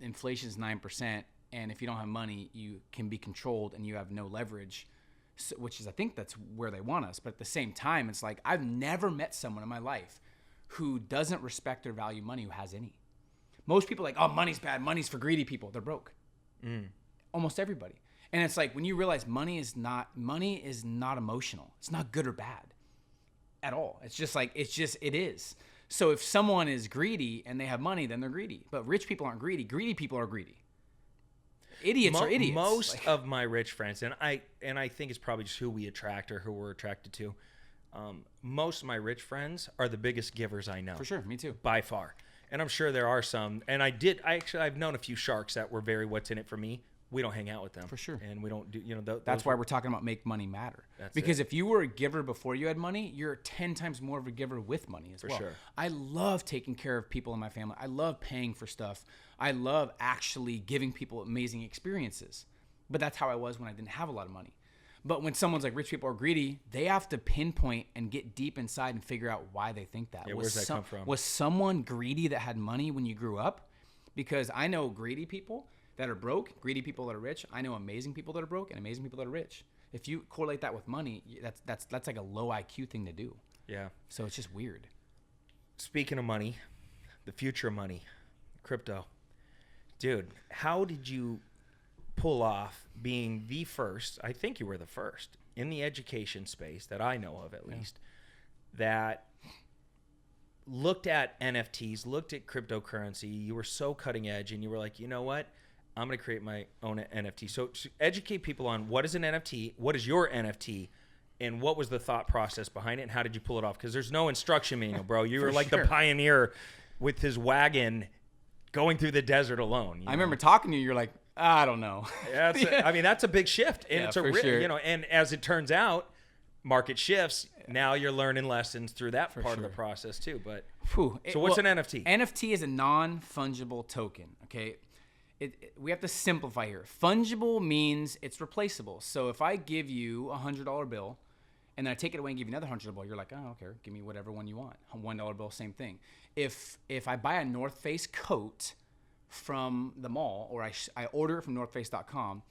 inflation is 9%, and if you don't have money, you can be controlled and you have no leverage, which is, I think that's where they want us. But at the same time, it's like, I've never met someone in my life who doesn't respect or value money who has any. Most people are like, oh, money's bad. Money's for greedy people. They're broke. Almost everybody. And it's like, when you realize money is not emotional. It's not good or bad at all. It's just like, it is. So if someone is greedy and they have money, then they're greedy. But rich people aren't greedy. Greedy people are greedy. Idiots are idiots. Most of my rich friends, and I think it's probably just who we attract or who we're attracted to. Most of my rich friends are the biggest givers I know. For sure, me too. By far. And I'm sure there are some. And I've known a few sharks that were very what's in it for me. We don't hang out with them. For sure. And we don't do, that's why we're talking about make money matter. Because if you were a giver before you had money, you're 10 times more of a giver with money as well. For sure. I love taking care of people in my family. I love paying for stuff. I love actually giving people amazing experiences. But that's how I was when I didn't have a lot of money. But when someone's like, rich people are greedy, they have to pinpoint and get deep inside and figure out why they think that. Yeah, where's that come from? Was someone greedy that had money when you grew up? Because I know greedy people that are broke, greedy people that are rich. I know amazing people that are broke and amazing people that are rich. If you correlate that with money, that's like a low IQ thing to do. Yeah. So it's just weird. Speaking of money, the future of money, crypto. Dude, how did you pull off being the first, I think you were the first, in the education space that I know of at least, that looked at NFTs, looked at cryptocurrency, you were so cutting edge, and you were like, you know what? I'm going to create my own NFT. So to educate people on what is an NFT, what is your NFT, and what was the thought process behind it, and how did you pull it off? Because there's no instruction manual, bro. You were like the pioneer with his wagon going through the desert alone. I remember talking to you. You're like, I don't know. I mean, that's a big shift, and it's sure. And as it turns out, market shifts. Now you're learning lessons through that part of the process too. But so what's an NFT? NFT is a non-fungible token. Okay, we have to simplify here. Fungible means it's replaceable. So if I give you $100 bill, and then I take it away and give you another $100 bill, you're like, oh, okay, give me whatever one you want. $1 bill, same thing. If I buy a North Face coat from the mall, or I order it from NorthFace.com,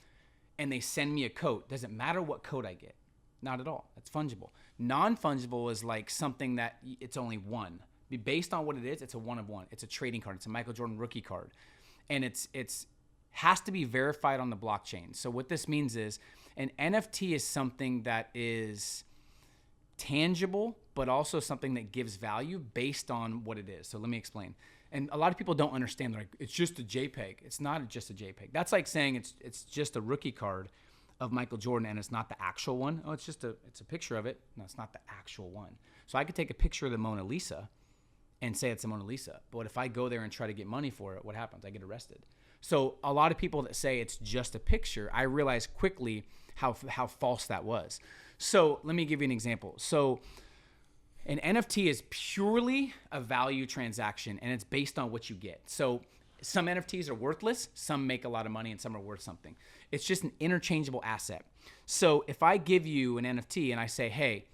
and they send me a coat, doesn't matter what coat I get. Not at all. It's fungible. Non-fungible is like something that it's only one. Based on what it is, it's a one of one. It's a trading card. It's a Michael Jordan rookie card. And it's has to be verified on the blockchain. So what this means is an NFT is something that is tangible, but also something that gives value based on what it is. So let me explain. And a lot of people don't understand. They're like, it's just a JPEG. It's not just a JPEG. That's like saying it's just a rookie card of Michael Jordan, and it's not the actual one. Oh, it's a picture of it. No, it's not the actual one. So I could take a picture of the Mona Lisa and say it's the Mona Lisa. But if I go there and try to get money for it, what happens? I get arrested. So a lot of people that say it's just a picture, I realized quickly how false that was. So let me give you an example. So an NFT is purely a value transaction, and it's based on what you get. So some NFTs are worthless, some make a lot of money, and some are worth something. It's just an interchangeable asset. So if I give you an NFT and I say, hey,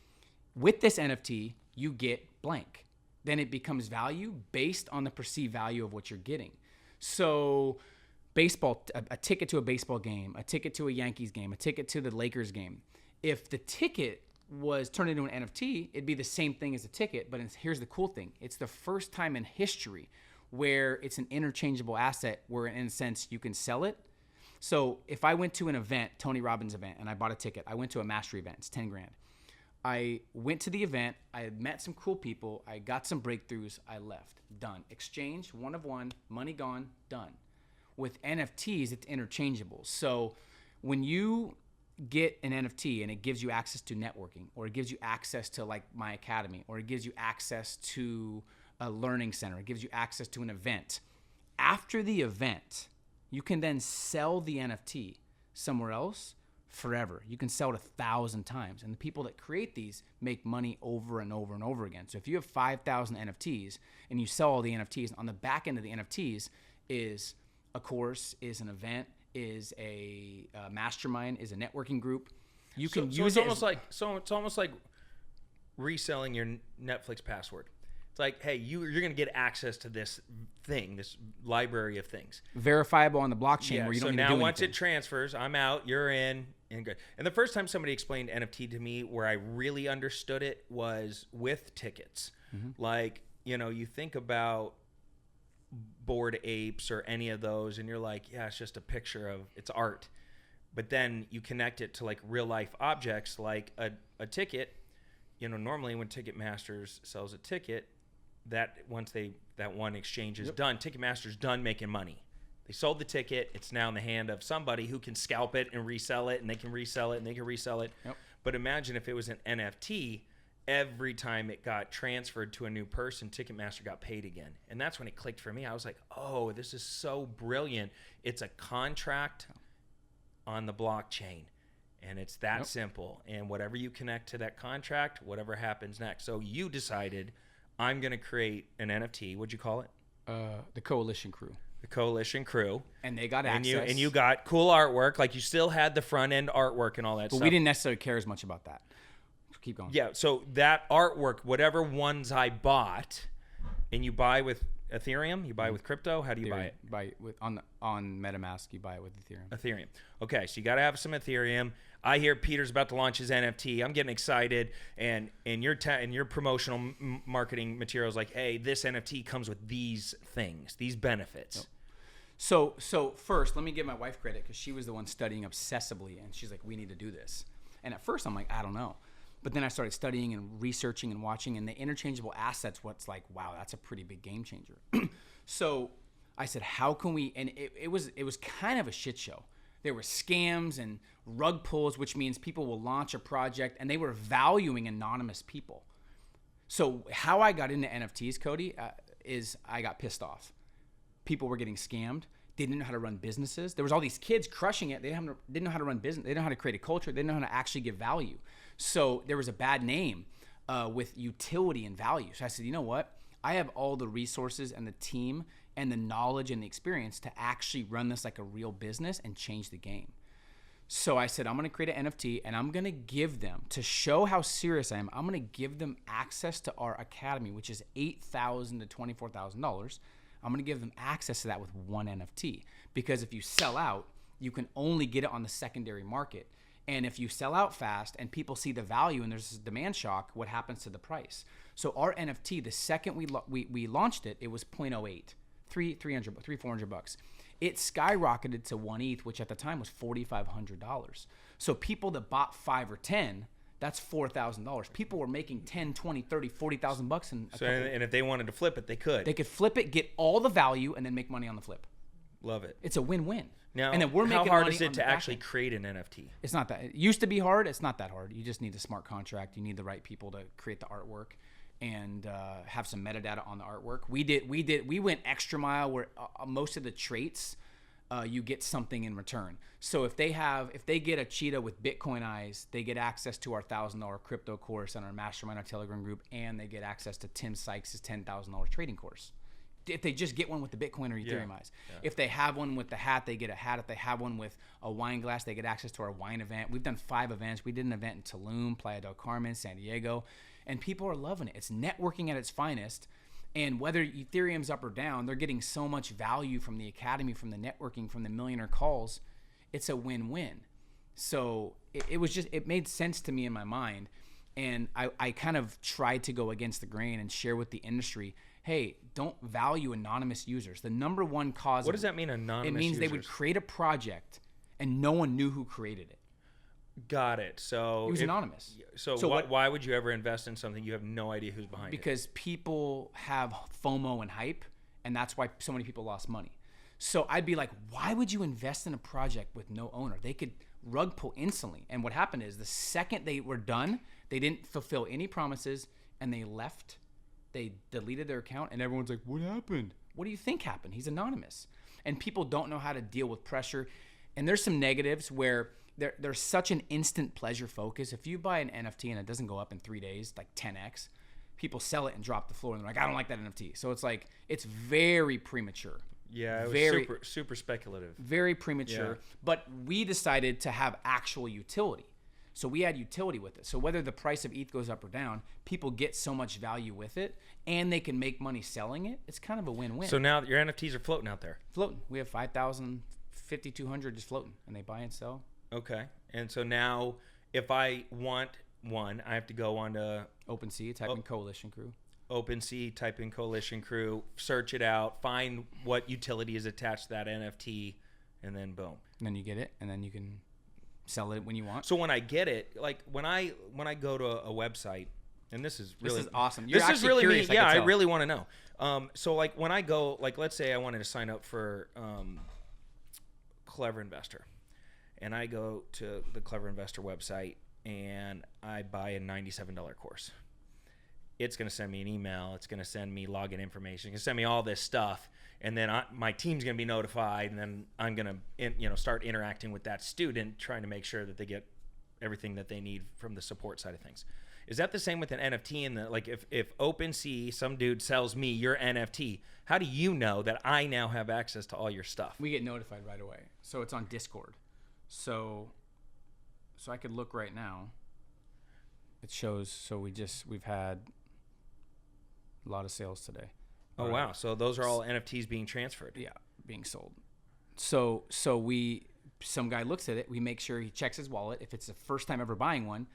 with this NFT, you get blank, then it becomes value based on the perceived value of what you're getting. So baseball, a ticket to a baseball game, a ticket to a Yankees game, a ticket to the Lakers game. If the ticket was turned into an NFT, it'd be the same thing as a ticket, but here's the cool thing. It's the first time in history where it's an interchangeable asset where, in a sense, you can sell it. So if I went to an event, Tony Robbins event, and I bought a ticket, I went to a mastery event, it's 10 grand. I went to the event, I met some cool people, I got some breakthroughs, I left, done. Exchange, one of one, money gone, done. With NFTs, it's interchangeable. So when you get an NFT and it gives you access to networking, or it gives you access to like my academy, or it gives you access to a learning center, it gives you access to an event. After the event, you can then sell the NFT somewhere else forever. You can sell it 1,000 times. And the people that create these make money over and over and over again. So if you have 5,000 NFTs and you sell all the NFTs, on the back end of the NFTs is a course, is an event, is a mastermind, is a networking group. You can use it. It's almost like reselling your Netflix password. It's like, hey, you're going to get access to this thing, this library of things. Verifiable on the blockchain where you don't need to do anything. So now once it transfers, I'm out, you're in, and good. And the first time somebody explained NFT to me where I really understood it was with tickets. Mm-hmm. Like, you think about Bored Apes or any of those, and you're like, yeah, it's just a picture of, it's art. But then you connect it to like real life objects like a ticket. Normally when Ticketmaster sells a ticket, that one exchange is done, Ticketmaster's done making money. They sold the ticket. It's now in the hand of somebody who can scalp it and resell it, and they can resell it and they can resell it. Yep. But imagine if it was an NFT, every time it got transferred to a new person, Ticketmaster got paid again. And that's when it clicked for me. I was like, oh, this is so brilliant. It's a contract on the blockchain. And it's that simple. And whatever you connect to that contract, whatever happens next. So you decided, I'm going to create an NFT. What'd you call it? The Coalition Crew. The Coalition Crew. And they got access. And you got cool artwork. Like you still had the front end artwork and all that stuff. But we didn't necessarily care as much about that. Keep going. Yeah. So that artwork, whatever ones I bought, and you buy with Ethereum, you buy with crypto. How do you buy it? On MetaMask, you buy it with Ethereum. Ethereum. Okay, so you got to have some Ethereum. I hear Peter's about to launch his NFT. I'm getting excited, and your promotional marketing materials like, hey, this NFT comes with these things, these benefits. Yep. So first, let me give my wife credit because she was the one studying obsessively, and she's like, we need to do this. And at first, I'm like, I don't know. But then I started studying and researching and watching, and the interchangeable assets, what's like, wow, that's a pretty big game changer. So I said, how can we, and it was kind of a shit show. There were scams and rug pulls, which means people will launch a project and they were valuing anonymous people. So how I got into NFTs, Cody, is I got pissed off. People were getting scammed. They didn't know how to run businesses. There was all these kids crushing it. They didn't know how to run business. They didn't know how to create a culture. They didn't know how to actually give value. So there was a bad name with utility and value. So I said, you know what? I have all the resources and the team and the knowledge and the experience to actually run this like a real business and change the game. So I said, I'm going to create an NFT and I'm going to give them, to show how serious I am, I'm going to give them access to our academy, which is $8,000 to $24,000. I'm going to give them access to that with one NFT, because if you sell out, you can only get it on the secondary market. And if you sell out fast and people see the value and there's this demand shock, what happens to the price? So our NFT, the second we launched it, it was 0.08, $400. It skyrocketed to 1 ETH, which at the time was $4,500. So people that bought 5 or 10, that's $4,000. People were making 10, 20, 30, 40,000 bucks in a couple. And if they wanted to flip it, they could. They could flip it, get all the value, and then make money on the flip. Love it. It's a win-win. Now, and then we're how making hard money is on it the to back actually end. create an NFT? It's not that. It used to be hard. It's not that hard. You just need a smart contract. You need the right people to create the artwork and have some metadata on the artwork. We went extra mile where most of the traits you get something in return. So if they get a cheetah with Bitcoin eyes, they get access to our $1,000 crypto course and our Mastermind, our Telegram group, and they get access to Tim Sykes' $10,000 trading course. If they just get one with the Bitcoin or Ethereum eyes. Yeah. If they have one with the hat, they get a hat. If they have one with a wine glass, they get access to our wine event. We've done 5 events. We did an event in Tulum, Playa del Carmen, San Diego, and people are loving it. It's networking at its finest. And whether Ethereum's up or down, they're getting so much value from the academy, from the networking, from the millionaire calls. It's a win-win. So it made sense to me in my mind. And I kind of tried to go against the grain and share with the industry, hey, don't value anonymous users. The number one cause. What does that mean, anonymous users? It means they would create a project and no one knew who created it. Got it. So it was anonymous. So why would you ever invest in something you have no idea who's behind it? Because people have FOMO and hype, and that's why so many people lost money. So I'd be like, why would you invest in a project with no owner? They could rug pull instantly. And what happened is the second they were done, they didn't fulfill any promises, and they left. They deleted their account, and everyone's like, what happened? What do you think happened? He's anonymous. And people don't know how to deal with pressure. And there's some negatives where there's such an instant pleasure focus. If you buy an NFT and it doesn't go up in 3 days, like 10x, people sell it and drop the floor, and they're like, I don't like that NFT. So it's like, it's very premature. Yeah, it was super speculative. Very premature. Yeah. But we decided to have actual utility. So we had utility with it. So whether the price of ETH goes up or down, people get so much value with it, and they can make money selling it. It's kind of a win-win. So now your NFTs are floating out there. Floating. We have 5,000, 5,200 just floating, and they buy and sell. Okay. And so now if I want one, I have to go on to OpenSea, type in Coalition Crew. OpenSea, type in Coalition Crew, search it out, find what utility is attached to that NFT, and then boom. And then you get it, and then you can sell it when you want. So when I get it, like when I go to a website, and this is awesome. This is really me. Yeah, I really want to know. So like when I go, like let's say I wanted to sign up for Clever Investor, and I go to the Clever Investor website and I buy a $97 course. It's going to send me an email. It's going to send me login information. It's going to send me all this stuff. And then my team's going to be notified. And then I'm going to start interacting with that student, trying to make sure that they get everything that they need from the support side of things. Is that the same with an NFT? And like if OpenSea, some dude sells me your NFT, how do you know that I now have access to all your stuff? We get notified right away. So it's on Discord. So I could look right now. It shows. So we've had a lot of sales today. Oh, wow. So those are all NFTs being transferred. Yeah, being sold. So some guy looks at it. We make sure he checks his wallet. If it's the first time ever buying one,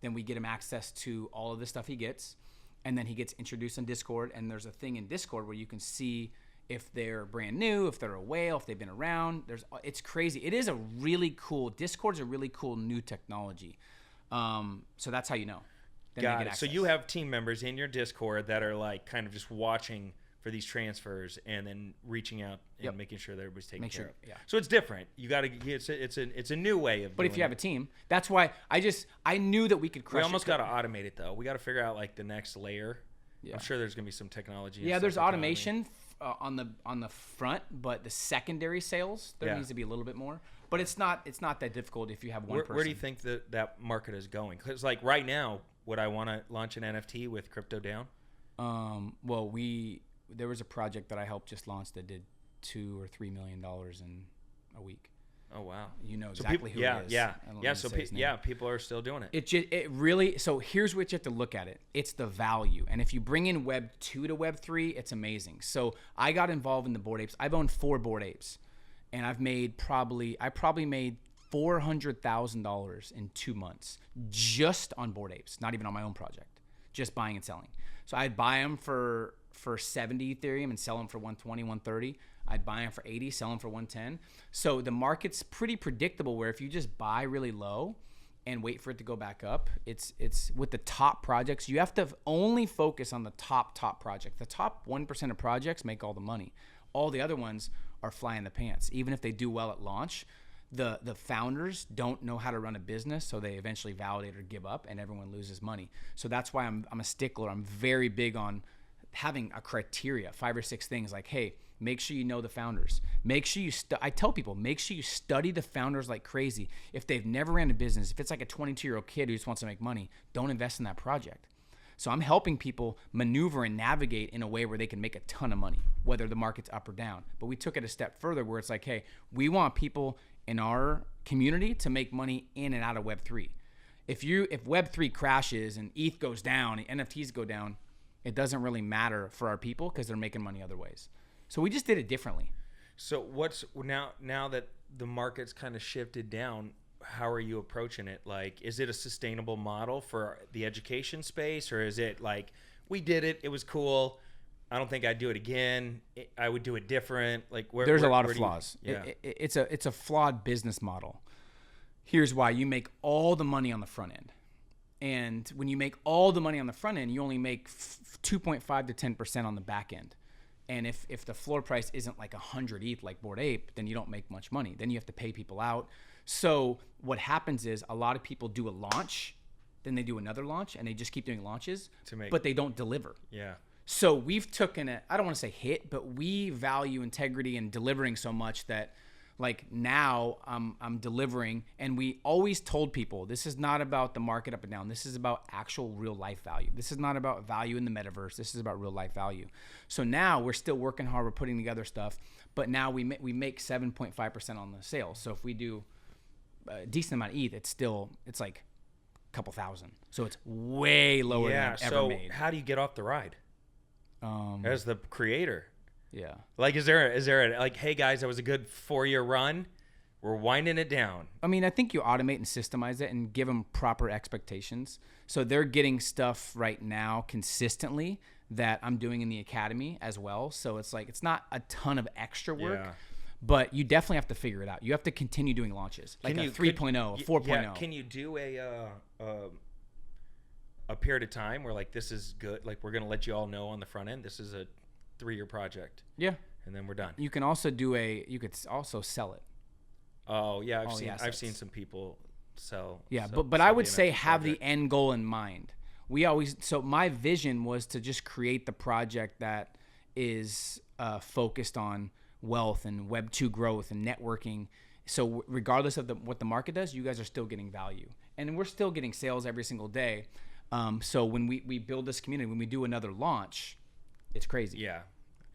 then we get him access to all of the stuff he gets. And then he gets introduced on Discord. And there's a thing in Discord where you can see if they're brand new, if they're a whale, if they've been around. It's crazy. It is a really cool, Discord's a really cool new technology. So that's how you know. then they Got get it. So access. you have team members in your Discord that are like kind of just watching for these transfers and then reaching out and Yep. making sure that everybody's taken Make care sure- of. yeah. So it's different. You got to. It's a new way of. But doing if you have a it. team, that's why I knew that we could We crush almost it. got to automate it though. We got to figure out like the next layer. Yeah. I'm sure there's gonna be some technology. and Yeah, stuff there's to automate. automation on the front, but the secondary sales there Yeah. needs to be a little bit more. But it's not that difficult if you have one person. Where do you think that market is going? Because like right now, would I want to launch an NFT with crypto down? Well, there was a project that I helped just launch that did $2 or $3 million in a week. Oh wow. You know So exactly people, who it is. yeah. I don't Yeah. need to So say his name. people are still doing it. It really, so here's what you have to look at it. It's the value. And if you bring in Web 2 to Web 3, it's amazing. So I got involved in the Bored Apes. I've owned 4 Bored Apes. And I've made probably made $400,000 in 2 months just on Bored Apes, not even on my own project, just buying and selling. So I'd buy them for 70 Ethereum and sell them for 120, 130. I'd buy them for 80, sell them for 110. So the market's pretty predictable where if you just buy really low and wait for it to go back up, it's with the top projects, you have to only focus on the top project. The top 1% of projects make all the money. All the other ones are fly in the pants. Even if they do well at launch, the founders don't know how to run a business, so they eventually validate or give up, and everyone loses money. So that's why I'm a stickler. I'm very big on having a criteria, 5 or 6 things like, hey, make sure you know the founders. Make sure I tell people, make sure you study the founders like crazy. If they've never ran a business, if it's like a 22-year-old kid who just wants to make money, don't invest in that project. So I'm helping people maneuver and navigate in a way where they can make a ton of money, whether the market's up or down. But we took it a step further where it's like, hey, we want people in our community to make money in and out of Web3. If Web3 crashes and ETH goes down and NFTs go down, it doesn't really matter for our people because they're making money other ways. So we just did it differently. So what's now that the market's kind of shifted down, how are you approaching it? Like, is it a sustainable model for the education space, or is it like, we did it, it was cool, I don't think I'd do it again, I would do it different? Like, There's a lot of do you- flaws. yeah. It's a flawed business model. Here's why: you make all the money on the front end, and when you make all the money on the front end, you only make 2.5 to 10% on the back end. And if the floor price isn't like 100 ETH like Bored Ape, then you don't make much money. Then you have to pay people out. So what happens is a lot of people do a launch, then they do another launch, and they just keep doing launches, but they don't deliver. Yeah. So we've taken I don't want to say hit, but we value integrity and delivering so much that like now I'm delivering, and we always told people this is not about the market up and down. This is about actual real life value. This is not about value in the metaverse. This is about real life value. So now we're still working hard. We're putting together stuff, but now we make 7.5% on the sales. So if we do a decent amount of ETH, it's like a couple thousand. So it's way lower than I've ever made. How do you get off the ride as the creator? Yeah. Like, is there like, hey guys, that was a good 4-year run, we're winding it down? I mean, I think you automate and systemize it and give them proper expectations. So they're getting stuff right now consistently that I'm doing in the academy as well. So it's like, it's not a ton of extra work, Yeah. but you definitely have to figure it out. You have to continue doing launches, like a 3.0, a 4.0. Yeah, can you do a period of time where like, this is good, like we're gonna let you all know on the front end, this is a 3-year project, Yeah. and then we're done? You can also you could also sell it. Oh yeah, all the I've assets. seen some people sell. Yeah, sell- but sell I the would say NFT have the project. end goal in mind. So my vision was to just create the project that is focused on wealth and Web 2 growth and networking. So regardless of what the market does, you guys are still getting value, and we're still getting sales every single day. So when we build this community, when we do another launch, it's crazy. Yeah.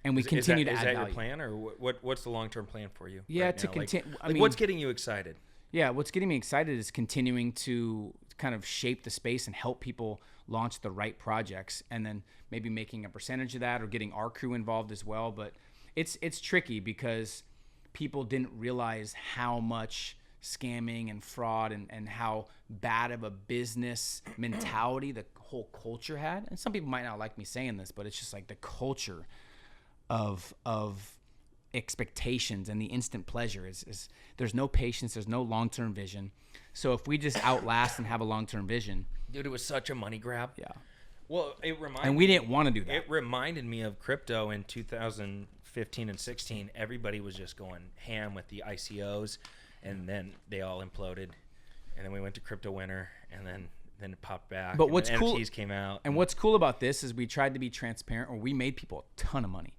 And we continue to add value. Is that your plan, or what's the long-term plan for you? Yeah, right to now? continue. Like, what's getting you excited? Yeah, what's getting me excited is continuing to kind of shape the space and help people launch the right projects, and then maybe making a percentage of that or getting our crew involved as well. But it's tricky because people didn't realize how much scamming and fraud and how bad of a business mentality the whole culture had. And some people might not like me saying this, but it's just like the culture of expectations and the instant pleasure is there's no patience, there's no long-term vision. So if we just outlast and have a long-term vision, Dude, it was such a money grab. Yeah. Well, And we didn't want to do that. It reminded me of crypto in 2015 and 16. Everybody was just going ham with the ICOs, and then they all imploded. And then we went to crypto winter, and then it popped back. But and what's the cool NFTs came out. And what's cool about this is we tried to be transparent, or we made people a ton of money.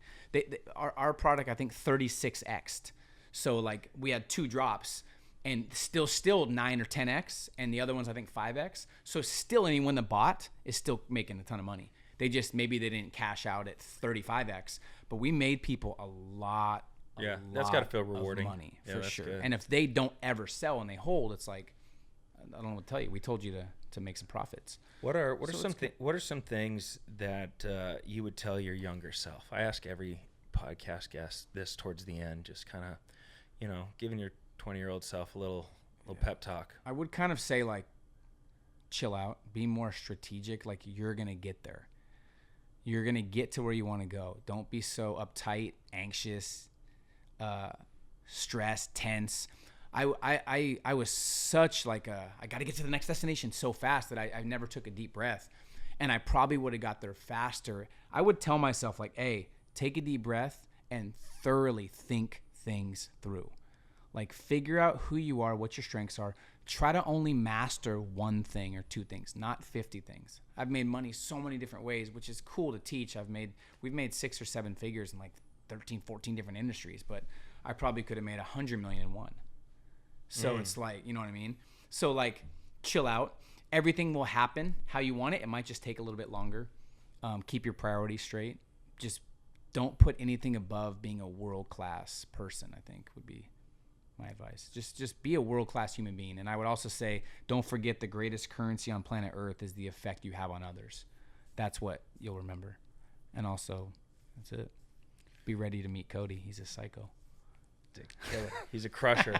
Our product, I think, 36x'd. So like we had 2 drops, and still 9 or 10x, and the other ones I think 5x. So still anyone that bought is still making a ton of money. Maybe they didn't cash out at 35x, but we made people a lot. That's got to feel rewarding. Of money Yeah, for that's sure. good. And if they don't ever sell and they hold, it's like, I don't know what to tell you. We told you to make some profits. What are some things that you would tell your younger self? I ask every podcast guest this towards the end, just kind of, giving your 20-year-old self a little pep talk. I would kind of say, like, chill out, be more strategic. Like, you're going to get there. You're going to get to where you want to go. Don't be so uptight, anxious, stressed, tense. I was such like I got to get to the next destination so fast that I never took a deep breath. And I probably would have got there faster. I would tell myself, like, hey, take a deep breath and thoroughly think things through. Like, figure out who you are, what your strengths are. Try to only master 1 thing or 2 things, not 50 things. I've made money so many different ways, which is cool to teach. We've made 6 or 7 figures in like 13, 14 different industries, but I probably could have made 100 million in one. So it's like, you know what I mean? So like, chill out. Everything will happen how you want it. It might just take a little bit longer. Keep your priorities straight. Just don't put anything above being a world-class person, I think would be my advice. Just be a world-class human being. And I would also say, don't forget the greatest currency on planet Earth is the effect you have on others. That's what you'll remember. And also, that's it. Be ready to meet Cody. He's a psycho. He's a crusher.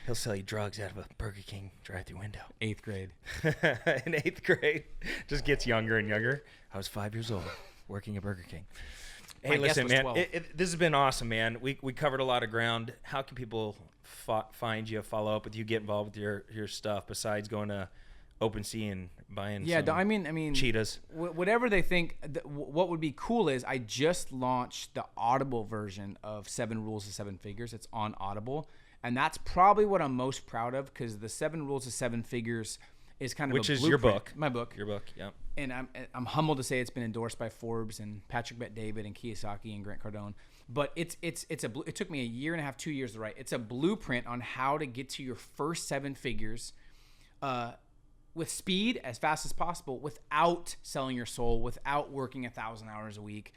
He'll sell you drugs out of a Burger King drive-thru window. 8th grade. In 8th grade. Just gets younger and younger. I was 5 years old working at Burger King. Hey, listen, man, this has been awesome, man. We covered a lot of ground. How can people find you, follow up with you, get involved with your stuff besides going to OpenSea and buying some cheetahs? Whatever they think. What would be cool is I just launched the Audible version of 7 Rules to 7 Figures. It's on Audible. And that's probably what I'm most proud of, because the 7 Rules to 7 Figures is kind of which a is blueprint. your book. My book. Your book, yeah. And I'm humbled to say it's been endorsed by Forbes and Patrick Bet-David and Kiyosaki and Grant Cardone. But it took me a year and a half, 2 years to write. It's a blueprint on how to get to your first 7 figures with speed, as fast as possible, without selling your soul, without working 1,000 hours a week.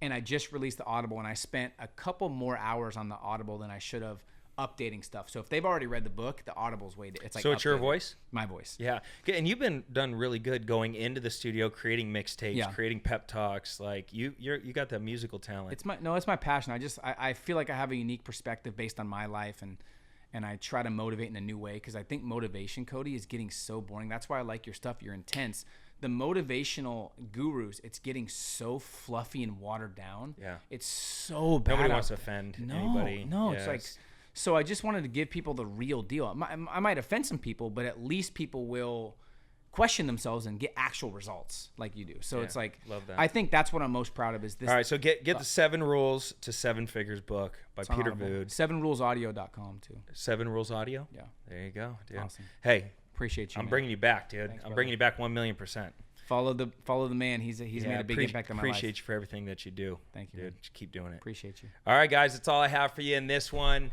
And I just released the Audible, and I spent a couple more hours on the Audible than I should have, updating stuff. So if they've already read the book, the Audible's way. It's like, so it's updated. your voice? My voice. Yeah. And you've done really good going into the studio, creating mixtapes, creating pep talks. Like you got that musical talent. It's my passion. I feel like I have a unique perspective based on my life, and I try to motivate in a new way, because I think motivation, Cody, is getting so boring. That's why I like your stuff. You're intense. The motivational gurus, it's getting so fluffy and watered down. Yeah. It's so bad. Nobody wants to offend anybody. No, it's like, so I just wanted to give people the real deal. I might offend some people, but at least people will question themselves and get actual results like you do. So it's like, love that. I think that's what I'm most proud of is this. All right, so get the 7 Rules to 7 Figures book by Peter Voogd. 7rulesaudio.com too. 7 Rules Audio? Yeah. There you go, dude. Awesome. Hey, appreciate you. I'm bringing you back, dude. Thanks, I'm bringing you back 1,000,000%. Follow the man. He's made a big impact on my life. Appreciate you for everything that you do. Thank you, dude. man. Just keep doing it. Appreciate you. All right, guys, that's all I have for you in this one.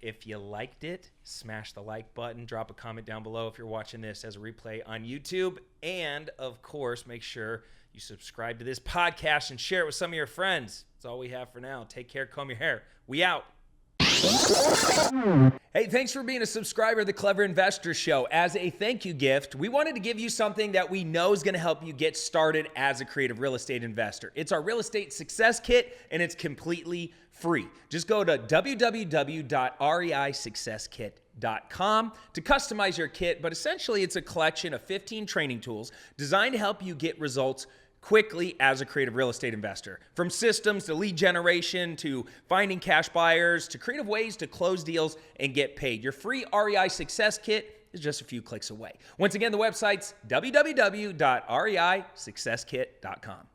If you liked it, smash the like button. Drop a comment down below if you're watching this as a replay on YouTube. And, of course, make sure you subscribe to this podcast and share it with some of your friends. That's all we have for now. Take care. Comb your hair. We out. Hey, thanks for being a subscriber of the Clever Investor Show. As a thank you gift, we wanted to give you something that we know is going to help you get started as a creative real estate investor. It's our Real Estate Success Kit, and it's completely free. Just go to www.reisuccesskit.com to customize your kit, but essentially it's a collection of 15 training tools designed to help you get results quickly as a creative real estate investor. From systems to lead generation to finding cash buyers to creative ways to close deals and get paid. Your free REI Success Kit is just a few clicks away. Once again, the website's www.reisuccesskit.com.